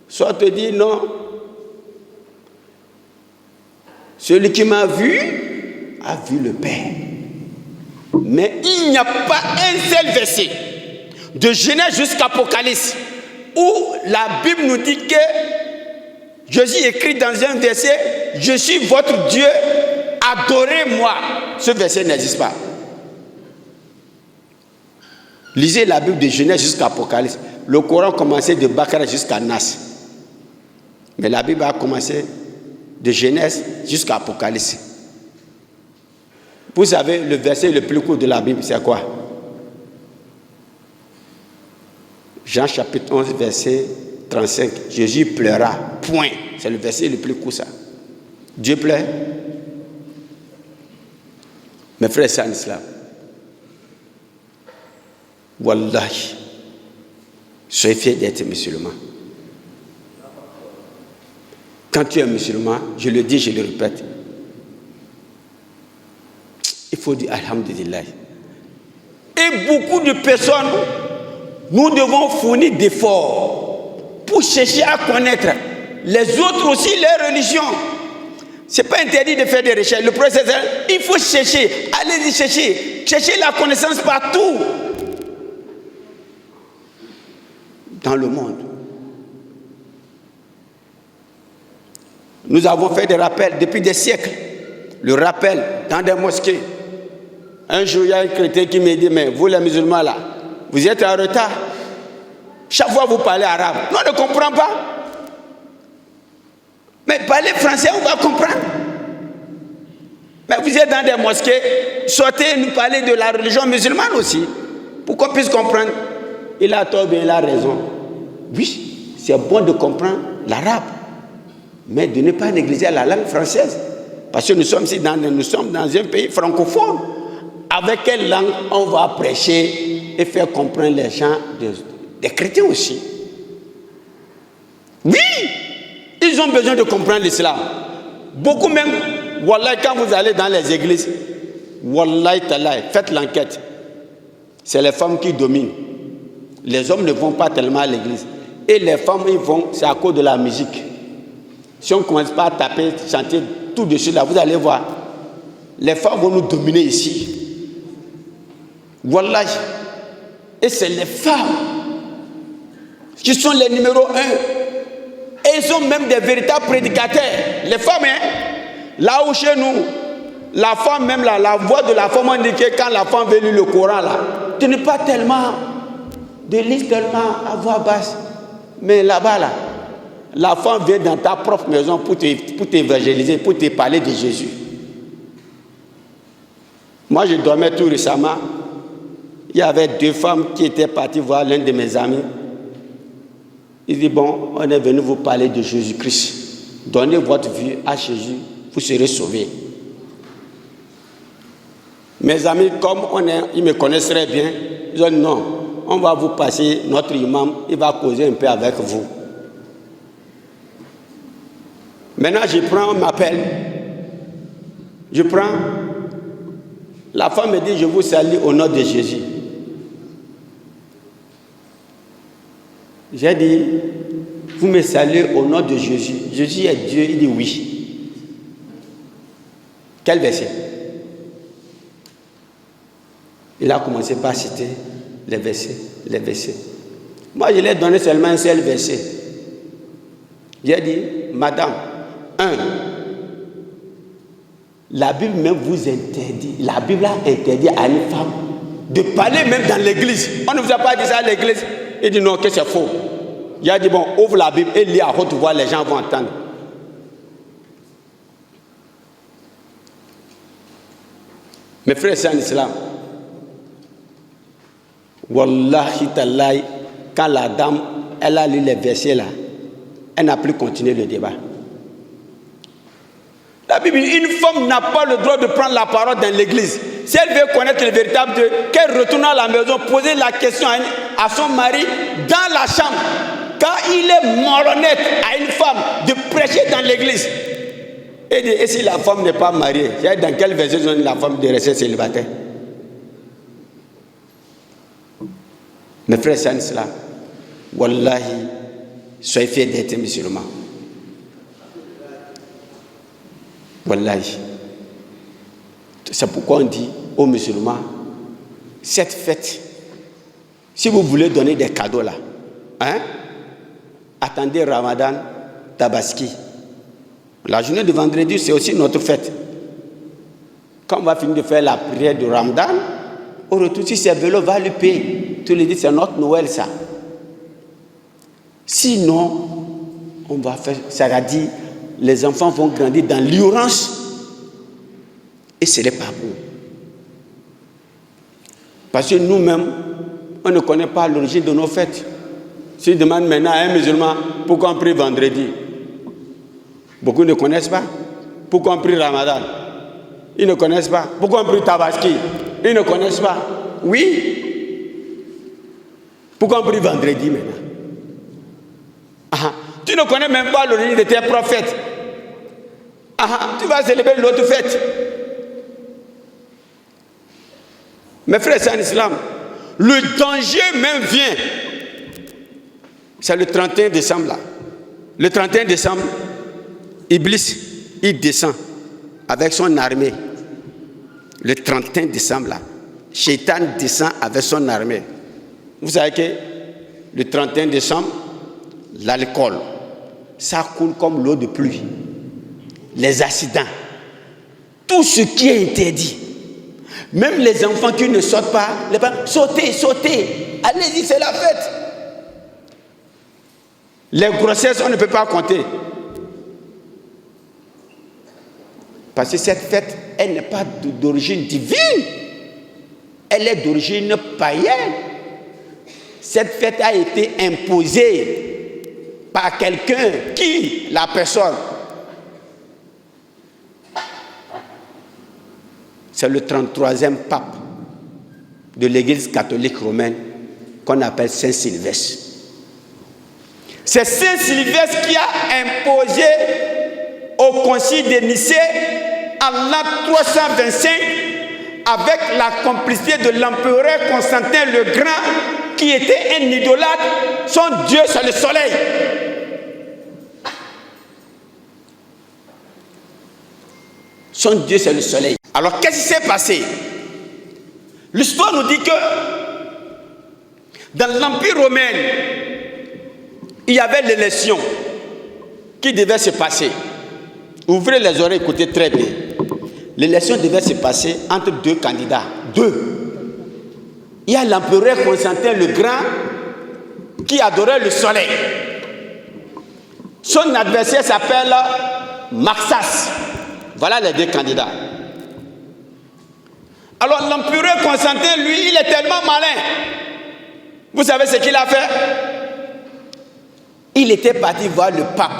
Soit te dit non. Celui qui m'a vu a vu le Père. Mais il n'y a pas un seul verset de Genèse jusqu'à Apocalypse où la Bible nous dit que Jésus écrit dans un verset, je suis votre Dieu, adorez-moi. Ce verset n'existe pas. Lisez la Bible de Genèse jusqu'à Apocalypse. Le Coran commençait de Bakara jusqu'à Nas. Mais la Bible a commencé de Genèse jusqu'à Apocalypse. Vous savez, le verset le plus court de la Bible, c'est quoi? Jean chapitre 11, verset 35. Jésus pleura. Point. C'est le verset le plus court, ça. Dieu pleure. Mes frères et sœurs en islam. Wallahi. Soyez fiers d'être musulman. Quand tu es musulman, je le dis, je le répète, il faut dire Alhamdulillah. Et beaucoup de personnes, nous devons fournir d'efforts pour chercher à connaître les autres aussi, les religions. Ce n'est pas interdit de faire des recherches. Le processus, il faut chercher, allez-y chercher. Chercher la connaissance partout dans le monde. Nous avons fait des rappels depuis des siècles. Le rappel dans des mosquées. Un jour, il y a un chrétien qui me dit, mais vous les musulmans là, vous êtes en retard. Chaque fois vous parlez arabe. Non, on ne comprend pas. Mais parlez français, on va comprendre. Mais vous êtes dans des mosquées, sortez nous parler de la religion musulmane aussi, pour qu'on puisse comprendre. Il a tort, bien il a raison. Oui, c'est bon de comprendre l'arabe, mais de ne pas négliger la langue française. Parce que nous sommes dans un pays francophone. Avec quelle langue on va prêcher et faire comprendre les gens des chrétiens aussi? Oui, ils ont besoin de comprendre l'islam. Beaucoup même, wallahi, quand vous allez dans les églises, wallahi talai, faites l'enquête. C'est les femmes qui dominent. Les hommes ne vont pas tellement à l'église. Et les femmes, ils vont, c'est à cause de la musique. Si on ne commence pas à taper, chanter tout dessus là, vous allez voir. Les femmes vont nous dominer ici. Wallahi. Et c'est les femmes qui sont les numéros 1. Et ils sont même des véritables prédicateurs. Les femmes, hein, là où chez nous, la femme même là, la voix de la femme indique quand la femme veut lire le Coran là, tu n'es pas tellement, de lire tellement à voix basse. Mais là-bas là, la femme vient dans ta propre maison pour t'évangéliser, pour te parler de Jésus. Moi je dormais tout récemment. Il y avait 2 femmes qui étaient parties voir l'un de mes amis. Il dit, bon, on est venu vous parler de Jésus-Christ. Donnez votre vie à Jésus, vous serez sauvés. Mes amis, comme ils me connaissent très bien, ils ont dit, non, on va vous passer notre imam, il va causer un peu avec vous. Maintenant, je prends, on m'appelle. Je prends. La femme me dit, je vous salue au nom de Jésus. J'ai dit, vous me saluez au nom de Jésus. Jésus est Dieu. Il dit oui. Quel verset? Il a commencé par citer les versets, les versets. Moi, je lui ai donné seulement un seul verset. J'ai dit, madame, la Bible même vous interdit, la Bible a interdit à une femme de parler même dans l'église. On ne vous a pas dit ça à l'église. Il dit non, que c'est faux. Il a dit bon, ouvre la Bible et lis à haute voix, les gens vont entendre. Mes frères et sœurs en islam, wallahi tallahi, quand la dame, elle a lu les versets là, elle n'a plus continué le débat. La Bible dit, une femme n'a pas le droit de prendre la parole dans l'église. Si elle veut connaître le véritable Dieu, qu'elle retourne à la maison, poser la question à son mari dans la chambre. Quand il est malhonnête à une femme de prêcher dans l'église, Et si la femme n'est pas mariée, dans quelle version on dit la femme de rester célibataire? Mes frères et sœurs, wallahi, soyez fiers d'être musulmans. Wallahi. C'est pourquoi on dit aux musulmans, cette fête, si vous voulez donner des cadeaux là, attendez Ramadan, Tabaski. La journée de vendredi, c'est aussi notre fête. Quand on va finir de faire la prière de Ramadan, au retour, si c'est vélo, va le payer. Tu lui dis, c'est notre Noël, ça. Sinon, on va faire, ça a dit, les enfants vont grandir dans l'ignorance. Et ce n'est pas bon. Parce que nous-mêmes, on ne connaît pas l'origine de nos fêtes. Si je demande maintenant à un musulman, pourquoi on prie vendredi? Beaucoup ne connaissent pas. Pourquoi on prie Ramadan? Ils ne connaissent pas. Pourquoi on prie Tabaski? Ils ne connaissent pas. Oui. Pourquoi on prie vendredi maintenant? Tu ne connais même pas l'origine de tes prophètes. Tu vas célébrer l'autre fête. Mes frères, c'est en islam. Le danger même vient. C'est le 31 décembre là. Le 31 décembre, Iblis, il descend avec son armée. Le 31 décembre là, Shaitan descend avec son armée. Vous savez que le 31 décembre, l'alcool, ça coule comme l'eau de pluie. Les accidents, tout ce qui est interdit. Même les enfants qui ne sortent pas, les parents, sautez, sautez, allez-y, c'est la fête. Les grossesses, on ne peut pas compter. Parce que cette fête, elle n'est pas d'origine divine. Elle est d'origine païenne. Cette fête a été imposée par quelqu'un qui, la personne. C'est le 33e pape de l'Église catholique romaine qu'on appelle Saint Sylvestre. C'est Saint Sylvestre qui a imposé au concile de Nicée en l'an 325 avec la complicité de l'empereur Constantin le Grand qui était un idolâtre. Son Dieu c'est le soleil. Son Dieu c'est le soleil. Alors qu'est-ce qui s'est passé? L'histoire nous dit que dans l'Empire romain, il y avait l'élection qui devait se passer. Ouvrez les oreilles, écoutez très bien. L'élection devait se passer entre deux candidats. Deux. Il y a l'empereur Constantin le Grand qui adorait le soleil. Son adversaire s'appelle Maxas. Voilà les deux candidats. Alors l'empereur Constantin, lui, il est tellement malin. Vous savez ce qu'il a fait? Il était parti voir le pape.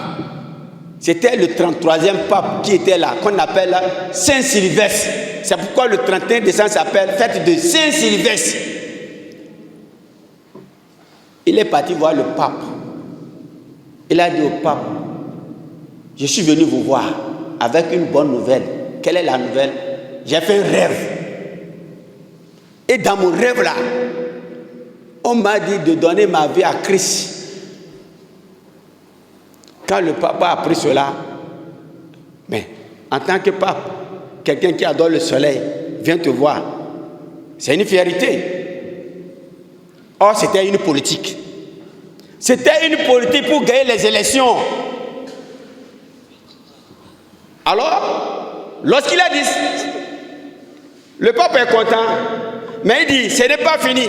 C'était le 33e pape qui était là, qu'on appelle Saint Sylvestre. C'est pourquoi le 31 décembre s'appelle fête de Saint Sylvestre. Il est parti voir le pape. Il a dit au pape, je suis venu vous voir avec une bonne nouvelle. Quelle est la nouvelle? J'ai fait un rêve. Et dans mon rêve là, on m'a dit de donner ma vie à Christ. Quand le papa a appris cela, mais en tant que pape, quelqu'un qui adore le soleil vient te voir. C'est une fierté. Or, c'était une politique. C'était une politique pour gagner les élections. Alors, lorsqu'il a dit, le pape est content, mais il dit, ce n'est pas fini.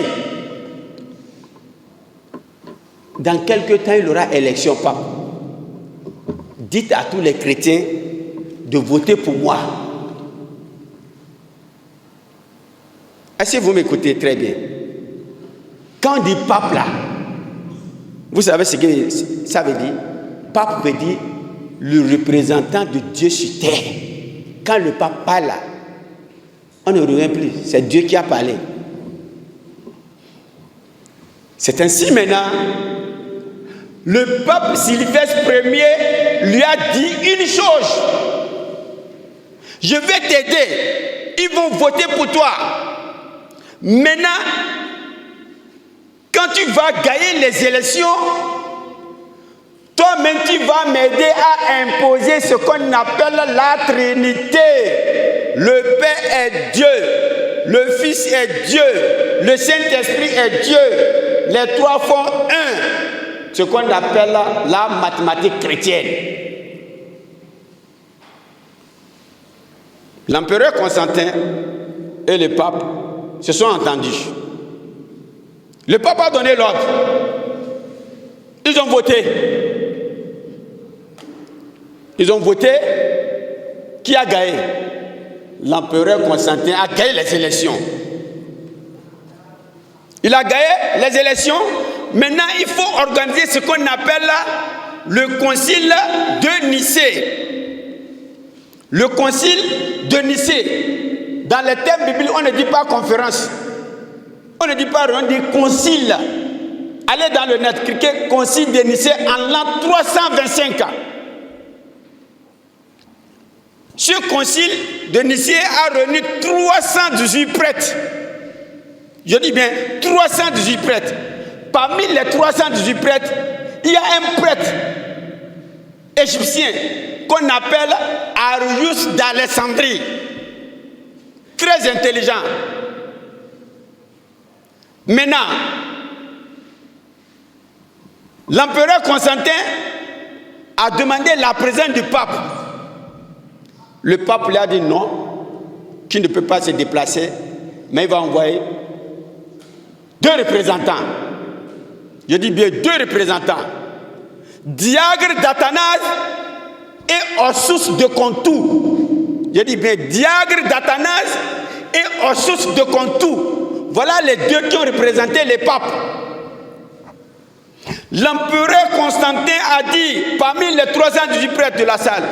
Dans quelques temps, il y aura élection pape. Dites à tous les chrétiens de voter pour moi. Est-ce que vous m'écoutez très bien? Quand on dit pape là, vous savez ce que ça veut dire? Pape veut dire le représentant de Dieu sur terre. Quand le pape parle là, on ne revient plus. C'est Dieu qui a parlé. C'est ainsi maintenant. Le pape Sylvestre Ier lui a dit une chose. Je vais t'aider. Ils vont voter pour toi. Maintenant, quand tu vas gagner les élections, toi-même tu vas m'aider à imposer ce qu'on appelle la Trinité. Le Père est Dieu, le Fils est Dieu, le Saint-Esprit est Dieu. Les trois font un. Ce qu'on appelle la mathématique chrétienne. L'empereur Constantin et le pape se sont entendus. Le pape a donné l'ordre. Ils ont voté. Ils ont voté. Qui a gagné? L'empereur Constantin a gagné les élections. Il a gagné les élections. Maintenant, il faut organiser ce qu'on appelle le concile de Nicée. Le concile de Nicée. Dans les termes bibliques, on ne dit pas conférence. On ne dit pas, on dit concile. Allez dans le net, cliquez concile de Nicée en l'an 325. Ce concile de Nicée a réuni 318 prêtres. Je dis bien 318 prêtres. Parmi les 318 prêtres, il y a un prêtre égyptien qu'on appelle Arius d'Alexandrie. Très intelligent. Maintenant, l'empereur Constantin a demandé la présence du pape. Le pape lui a dit non, qu'il ne peut pas se déplacer, mais il va envoyer 2 représentants. Je dis bien 2 représentants. Diagre d'Athanase et Ursus de Contour. Je dis bien Diagre d'Athanase et Ursus de Contour. Voilà les 2 qui ont représenté les papes. L'empereur Constantin a dit, parmi les 318 prêtres de la salle,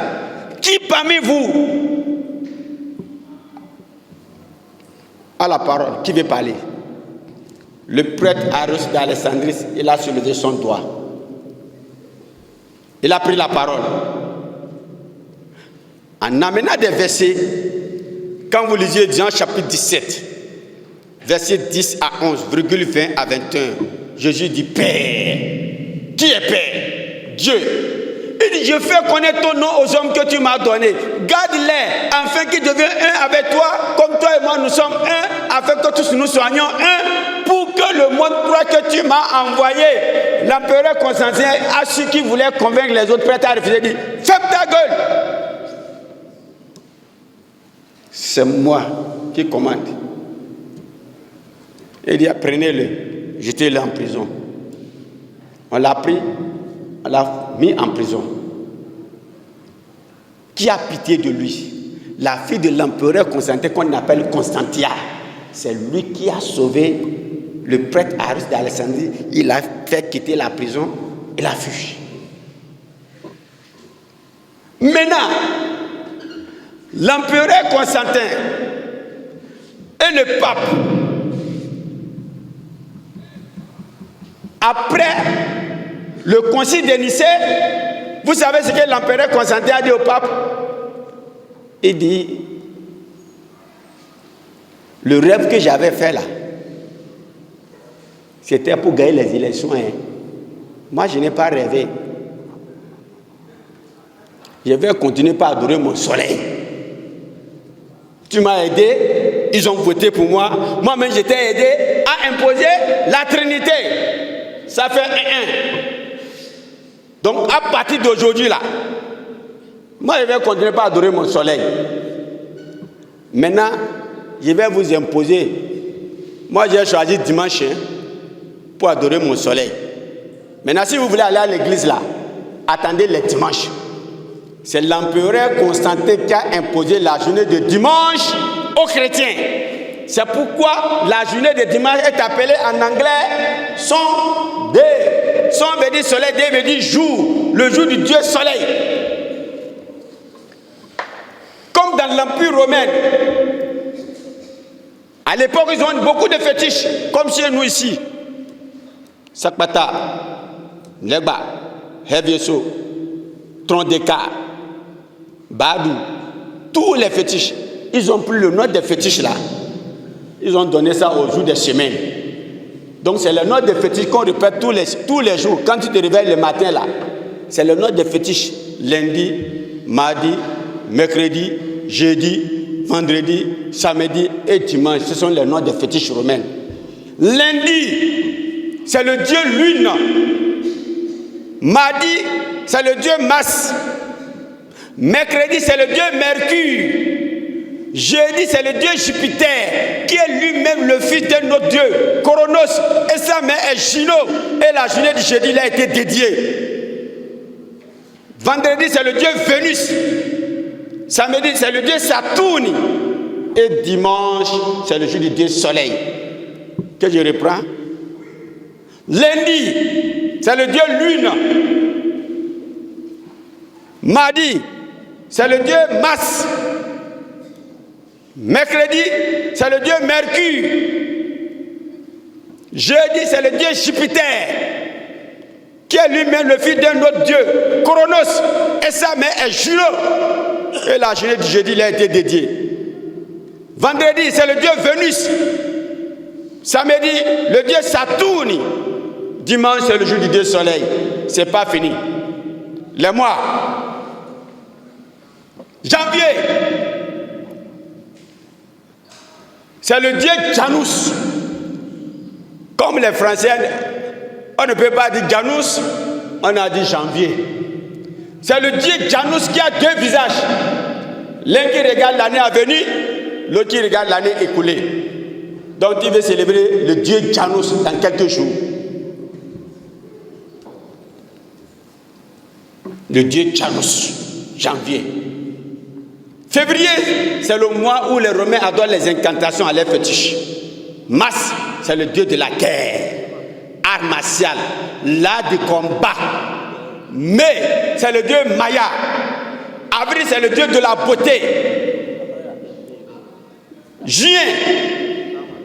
qui parmi vous a la parole? Qui veut parler? Le prêtre Arius d'Alexandrie, il a soulevé son doigt. Il a pris la parole. En amenant des versets, quand vous lisez Jean chapitre 17, versets 10 à 11, virgule 20 à 21, Jésus dit Père. Qui est Père? Dieu. Il dit, je fais connaître ton nom aux hommes que tu m'as donnés. Garde-les, afin qu'ils deviennent un avec toi, comme toi et moi nous sommes un, afin que tous nous soyons un, pour que le monde croit que tu m'as envoyé. L'empereur Constantin a su qu'il voulait convaincre les autres prêtres à refuser. Il dit, ferme ta gueule. C'est moi qui commande. Il dit, prenez-le, jetez-le en prison. On l'a pris, on l'a mis en prison. Qui a pitié de lui? La fille de l'empereur Constantin qu'on appelle Constantia. C'est lui qui a sauvé le prêtre Arius d'Alexandrie. Il a fait quitter la prison. Il a fui. Maintenant, l'empereur Constantin et le pape, après le concile de Nicée, vous savez ce que l'empereur Constantin a dit au pape? Il dit, le rêve que j'avais fait là, c'était pour gagner les élections. Hein. Moi, je n'ai pas rêvé. Je vais continuer par adorer mon soleil. Tu m'as aidé, ils ont voté pour moi. Moi-même, je t'ai aidé à imposer la Trinité. Ça fait 1-1. Donc, à partir d'aujourd'hui, là, moi, je vais continuer par adorer mon soleil. Maintenant, je vais vous imposer. Moi, j'ai choisi dimanche pour adorer mon soleil. Maintenant, si vous voulez aller à l'église, là, attendez les dimanches. C'est l'empereur Constantin qui a imposé la journée de dimanche aux chrétiens. C'est pourquoi la journée de dimanche est appelée en anglais Sunday. Sun veut dire soleil, day veut dire jour, le jour du Dieu soleil. Comme dans l'Empire romain, à l'époque ils ont beaucoup de fétiches, comme chez nous ici. Sakpata, Legba, Hevieso, Trondeka, Badou, tous les fétiches. Ils ont pris le nom des fétiches là. Ils ont donné ça au jour des semaines. Donc c'est le nom des fétiches qu'on répète tous les jours. Quand tu te réveilles le matin là, c'est le nom des fétiches. Lundi, mardi, mercredi, jeudi, vendredi, samedi et dimanche. Ce sont les noms des fétiches romains. Lundi, c'est le dieu Lune. Mardi, c'est le dieu Mars. Mercredi, c'est le dieu Mercure. Jeudi, c'est le dieu Jupiter, qui est lui-même le fils de notre dieu, Coronos, et sa mère est Juno. Et la journée du jeudi, il a été dédiée. Vendredi, c'est le dieu Vénus. Samedi, c'est le dieu Saturne. Et dimanche, c'est le jour du dieu Soleil. Que je reprends. Lundi, c'est le dieu Lune. Mardi, c'est le dieu Mars. Mercredi, c'est le dieu Mercure. Jeudi, c'est le dieu Jupiter, qui est lui-même le fils d'un autre dieu, Coronos, et sa mère est Juno. Et la journée du jeudi, il a été dédié. Vendredi, c'est le dieu Vénus. Samedi, le dieu Saturne. Dimanche, c'est le jour du dieu Soleil. C'est pas fini. Les mois. Janvier, c'est le dieu Janus. Comme les Français, on ne peut pas dire Janus, on a dit janvier. C'est le dieu Janus qui a deux visages. L'un qui regarde l'année à venir, l'autre qui regarde l'année écoulée. Donc il veut célébrer le dieu Janus dans quelques jours. Le dieu Janus, janvier. Février, c'est le mois où les Romains adorent les incantations à leurs fétiches. Mars, c'est le dieu de la guerre, art martial, l'art du combat. Mai, c'est le dieu Maya. Avril, c'est le dieu de la beauté. Juin,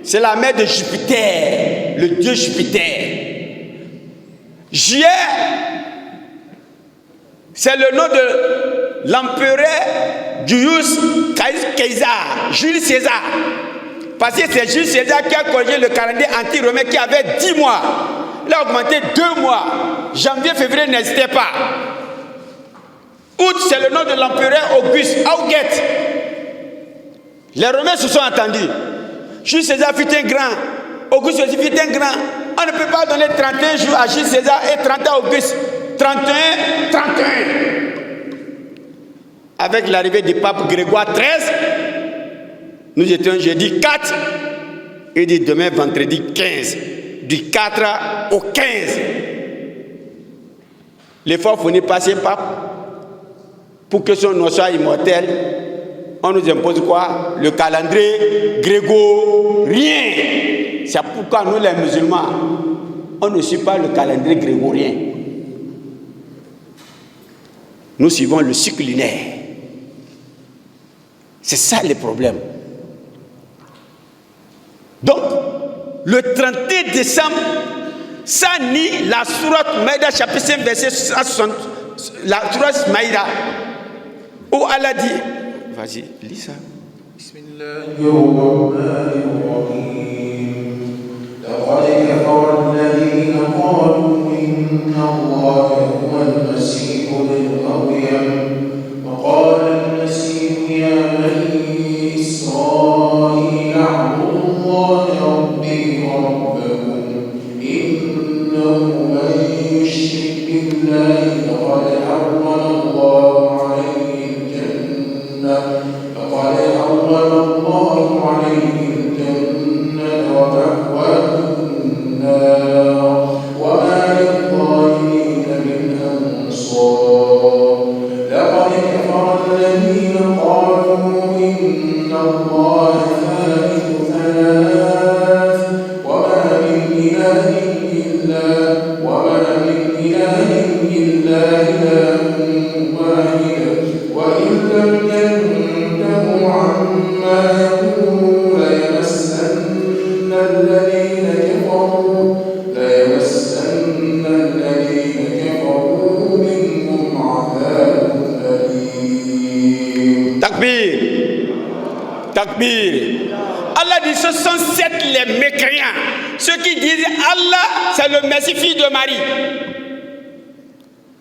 c'est la mère de Jupiter, le dieu Jupiter. Juillet, c'est le nom de l'empereur Julius Caesar, Jules César. Parce que c'est Jules César qui a corrigé le calendrier anti-romain qui avait 10 mois. Il a augmenté 2 mois. Janvier, février n'existait pas. Août, c'est le nom de l'empereur Auguste, August. Les Romains se sont entendus. Jules César fut un grand. Auguste aussi fut un grand. On ne peut pas donner 31 jours à Jules César et 30 à Auguste. 31. Avec l'arrivée du pape Grégoire XIII, nous étions jeudi 4, et dit demain vendredi 15, du 4 au 15. L'effort fourni par ce pape, pour que son nom soit immortel, on nous impose quoi? Le calendrier grégorien. C'est pourquoi nous les musulmans, on ne suit pas le calendrier grégorien. Nous suivons le cycle lunaire. C'est ça le problème. Donc, le 31 décembre, ça nie la sourate Maïda, chapitre 5, verset 160, la sourate Maïda, où Allah dit, vas-y, lis ça. وقال المسيح يا بني إسرائيل اعبدوا الله ربي وربكم إنه من يشرك بالله فقد حرم الله عليه الجنة ومأواه النار وما للظالمين من أنصار. لقد كفر الذين قالوا إن الله ثالث ثلاث وما من إله إلا إله واحد وإن لم ينتهوا عما يقولون ليمسن الذين كفروا منهم عذاب أليم. Takbir. Takbir. Allah dit, ce sont sept les mécréants. Ceux qui disent Allah, c'est le Messie-fils de Marie.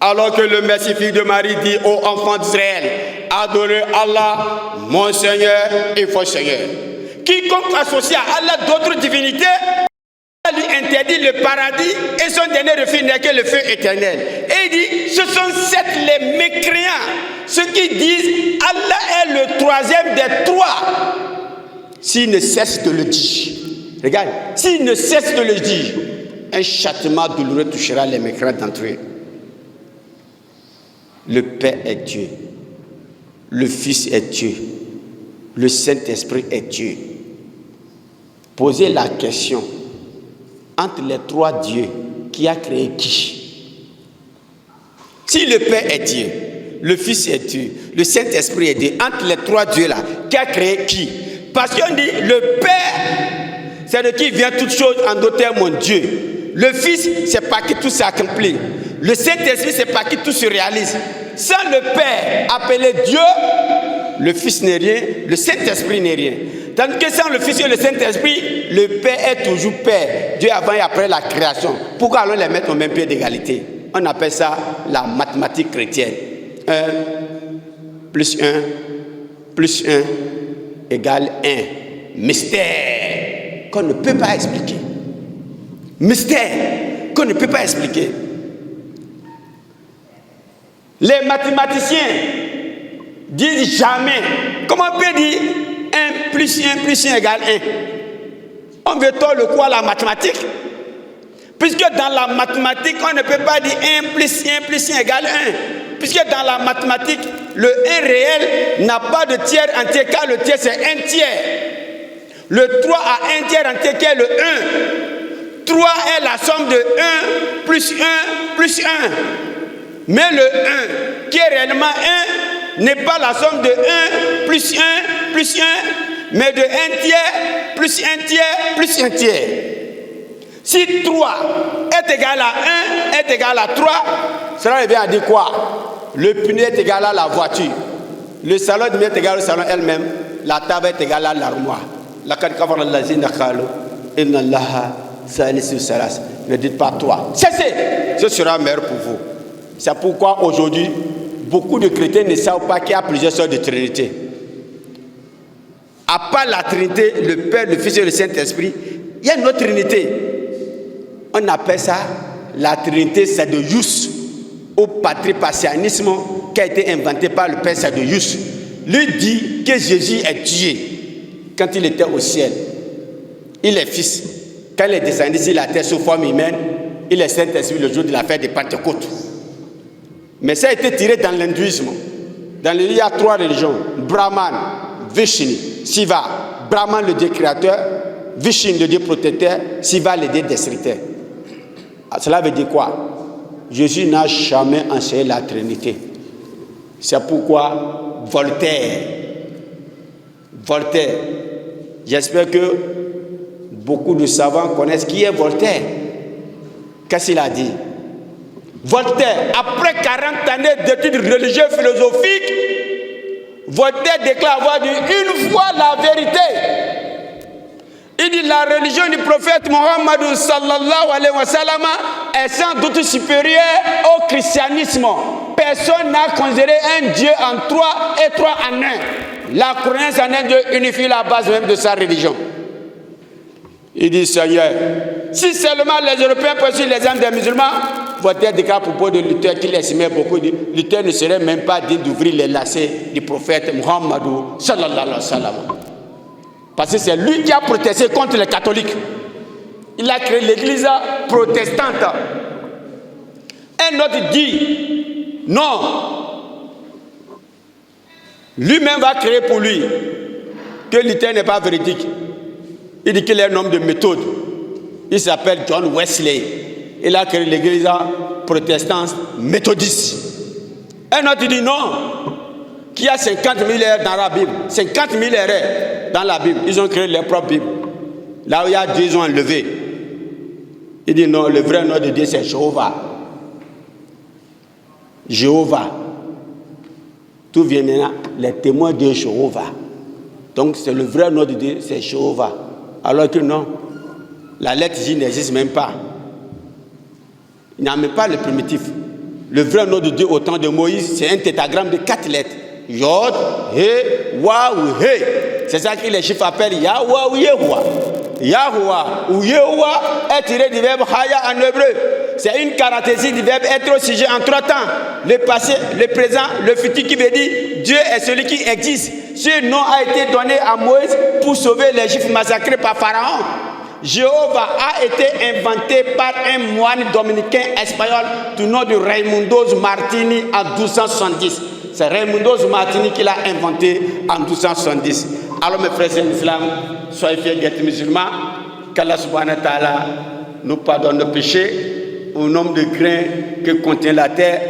Alors que le Messie-fils de Marie dit aux enfants d'Israël, adorez Allah, mon Seigneur et votre Seigneur. Quiconque associe à Allah d'autres divinités, Allah lui interdit le paradis et son dernier refuge n'est que le feu éternel. Et il dit, ce sont sept les mécréants, ceux qui disent Allah est le troisième des trois. S'ils ne cessent de le dire, regarde, s'ils ne cessent de le dire, un châtiment douloureux touchera les mécréants d'entre eux. Le Père est Dieu, le Fils est Dieu, le Saint-Esprit est Dieu. Posez la question, entre les trois dieux, qui a créé qui? Si le Père est Dieu, le Fils est Dieu, le Saint-Esprit est Dieu, entre les trois dieux-là, qui a créé qui? Parce qu'on dit, le Père, c'est de qui vient toute chose, en d'autres termes, mon Dieu. Le Fils, c'est par qui tout s'accomplit. Le Saint-Esprit, c'est par qui tout se réalise. Sans le Père appelé Dieu, le Fils n'est rien, le Saint-Esprit n'est rien. Tandis que sans le Fils et le Saint-Esprit, le Père est toujours Père. Dieu avant et après la création. Pourquoi allons les mettre au même pied d'égalité? On appelle ça la mathématique chrétienne. 1 plus 1 plus 1 égale 1. Mystère qu'on ne peut pas expliquer. Mystère qu'on ne peut pas expliquer. Les mathématiciens disent jamais. Comment on peut dire 1 plus 1 plus 1 égale 1? On veut le quoi la mathématique? Puisque dans la mathématique, on ne peut pas dire 1 plus 1 plus 1 égale 1. Puisque dans la mathématique, le 1 réel n'a pas de tiers entier, car le tiers c'est 1 tiers. Le 3 a 1 tiers entier qui est le 1. 3 est la somme de 1 plus 1 plus 1. Mais le 1, qui est réellement 1, n'est pas la somme de 1 plus 1 plus 1, mais de 1 tiers plus 1 tiers plus 1 tiers. Si 3 est égal à 1 est égal à 3, cela revient à dire quoi? Le pneu est égal à la voiture. Le salon est égal au salon elle-même. La table est égale à l'armoire. Ne dites pas toi. Cessez. Ce sera meilleur pour vous. C'est pourquoi aujourd'hui, beaucoup de chrétiens ne savent pas qu'il y a plusieurs sortes de Trinité. À part la Trinité, le Père, le Fils et le Saint-Esprit, il y a une autre Trinité. On appelle ça la Trinité Sadeius, au patripassianisme qui a été inventé par le Père Sadeius. Lui dit que Jésus est Dieu quand il était au ciel. Il est Fils. Quand il est descendu sur la terre sous forme humaine, il est Saint-Esprit le jour de la fête de Pentecôte. Mais ça a été tiré dans l'hindouisme. Dans il y a 3 religions. Brahman, Vishnu, Shiva. Brahman le Dieu créateur, Vishnu le Dieu protecteur, Shiva le Dieu destructeur. Cela veut dire quoi? Jésus n'a jamais enseigné la Trinité. C'est pourquoi Voltaire, j'espère que beaucoup de savants connaissent qui est Voltaire. Qu'est-ce qu'il a dit? Voltaire, après 40 années d'études religieuses philosophiques, Voltaire déclare avoir dit une fois la vérité. Il dit la religion du prophète Mohammed sallallahu alayhi wa sallam est sans doute supérieure au christianisme. Personne n'a considéré un Dieu en 3 et 3 en 1. La croyance en un Dieu unifie la base même de sa religion. Il dit Seigneur, si seulement les Européens poursuivent les âmes des musulmans, Voltaire déclare à propos de Luther qu'il estimait beaucoup de Luther ne serait même pas digne d'ouvrir les lacets du prophète Mohammed sallallahu alayhi wa sallam. Parce que c'est lui qui a protesté contre les catholiques. Il a créé l'église protestante. Un autre dit non. Lui-même va créer pour lui que Luther n'est pas véridique. Il dit qu'il est un homme de méthode. Il s'appelle John Wesley. Il a créé l'église protestante méthodiste. Un autre dit non. Qui a 50 000 erreurs dans la Bible. 50 000 erreurs dans la Bible. Ils ont créé leur propre Bible. Là où il y a Dieu, ils ont enlevé. Il dit non, le vrai nom de Dieu c'est Jéhovah. Jéhovah. Tout vient maintenant, les témoins de Jéhovah. Donc c'est le vrai nom de Dieu, c'est Jéhovah. Alors que non, la lettre J n'existe même pas. Il n'y a même pas le primitif. Le vrai nom de Dieu au temps de Moïse, c'est un tétragramme de 4 lettres. Yod, He, Wa ou He. C'est ça que les Juifs appellent Yahweh ou Yehoua. Yahweh ou Yehoua est tiré du verbe Haya en hébreu. C'est une caractéristique du verbe être au sujet en 3 temps. Le passé, le présent, le futur qui veut dire Dieu est celui qui existe. Ce nom a été donné à Moïse pour sauver les Juifs massacrés par Pharaon. Jéhovah a été inventé par un moine dominicain espagnol du nom de Raimundos Martini en 1270. C'est Raimundos Martini qui l'a inventé en 1270. Alors mes frères en islam, soyez fiers d'être musulmans, qu'Allah subhanahu wa ta'ala nous pardonne nos péchés au nombre de grains que contient la terre,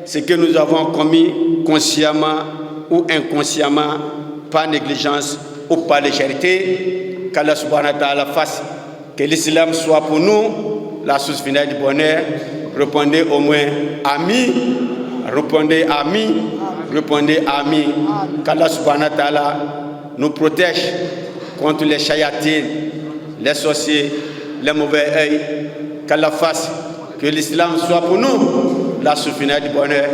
ce que nous avons commis consciemment ou inconsciemment, par négligence ou par légèreté. Qu'Allah subhanahu wa ta'ala fasse que l'islam soit pour nous la source finale du bonheur. Répondez au moins Amis. Répondez Amis. Répondez Amis. Qu'Allah subhanahu wa ta'ala nous protège contre les chayatines, les sorciers, les mauvais œils. Qu'Allah fasse que l'islam soit pour nous la source finale du bonheur.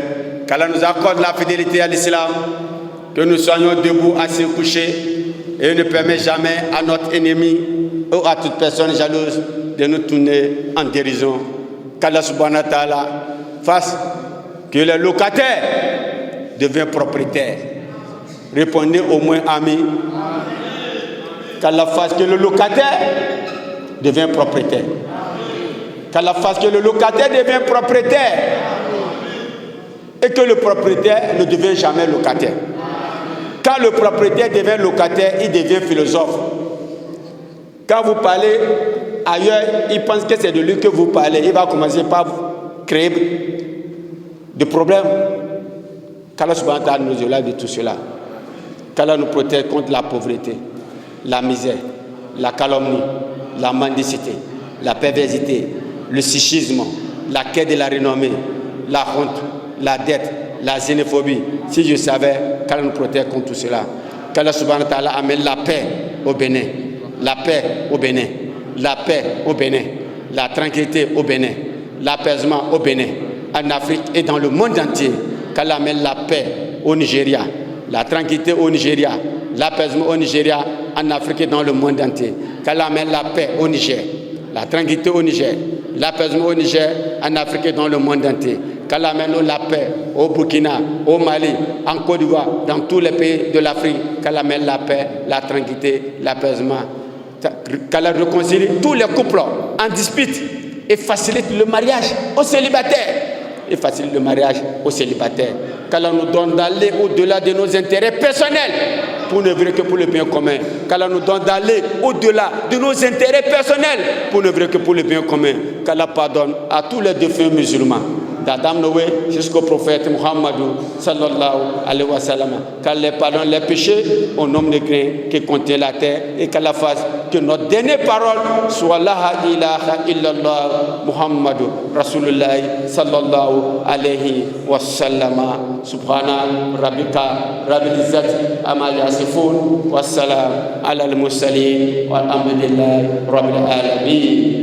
Qu'Allah nous accorde la fidélité à l'islam, que nous soyons debout, assis, couchés, et ne permet jamais à notre ennemi ou à toute personne jalouse de nous tourner en dérision. Qu'Allah subhanahu wa ta'ala fasse que les locataires deviennent propriétaires. Répondez au moins Amis. Qu'Allah fasse que le locataire devienne propriétaire. Qu'Allah fasse que le locataire devienne propriétaire. Et que le propriétaire ne devienne jamais locataire. Quand le propriétaire devient locataire, il devient philosophe. Quand vous parlez ailleurs, il pense que c'est de lui que vous parlez. Il va commencer par créer des problèmes. Qu'Allah subhanahu wa ta'ala nous élève de tout cela. Qu'Allah nous protège contre la pauvreté, la misère, la calomnie, la mendicité, la perversité, le psychisme, la quête de la renommée, la honte, la dette, la xénophobie. Si je savais, qu'Allah nous protège contre tout cela. Qu'Allah subhanahu wa ta'ala amène la paix au Bénin, la paix au Bénin, la paix au Bénin, la tranquillité au Bénin, l'apaisement au Bénin, en Afrique et dans le monde entier. Qu'Allah amène la paix au Nigeria, la tranquillité au Nigeria, l'apaisement au Nigeria, en Afrique et dans le monde entier. Qu'Allah amène la paix au Niger, la tranquillité au Niger, l'apaisement au Niger, en Afrique et dans le monde entier. Qu'Allah amène la paix au Burkina, au Mali, en Côte d'Ivoire, dans tous les pays de l'Afrique. Qu'Allah amène la paix, la tranquillité, l'apaisement. Qu'Allah réconcilie tous les couples en dispute et facilite le mariage aux célibataires. Et facilite le mariage aux célibataires. Qu'Allah nous donne d'aller au-delà de nos intérêts personnels pour ne vivre que pour le bien commun. Qu'Allah nous donne d'aller au-delà de nos intérêts personnels pour ne vivre que pour le bien commun. Qu'Allah pardonne à tous les défunts musulmans, d'Adam Noé jusqu'au prophète Muhammadou sallallahu alayhi wa sallam. Qu'Allah pardonne les péchés au nombre de grains qui contient la terre et qu'Allah fasse que notre dernière parole soit la ilaha illallah Muhammadou Rasulullah sallallahu alayhi wa sallam. Subhana rabbika rabbil izzati amma yasifun wa salam ala al mursalin walhamdulillahi rabbil alamin.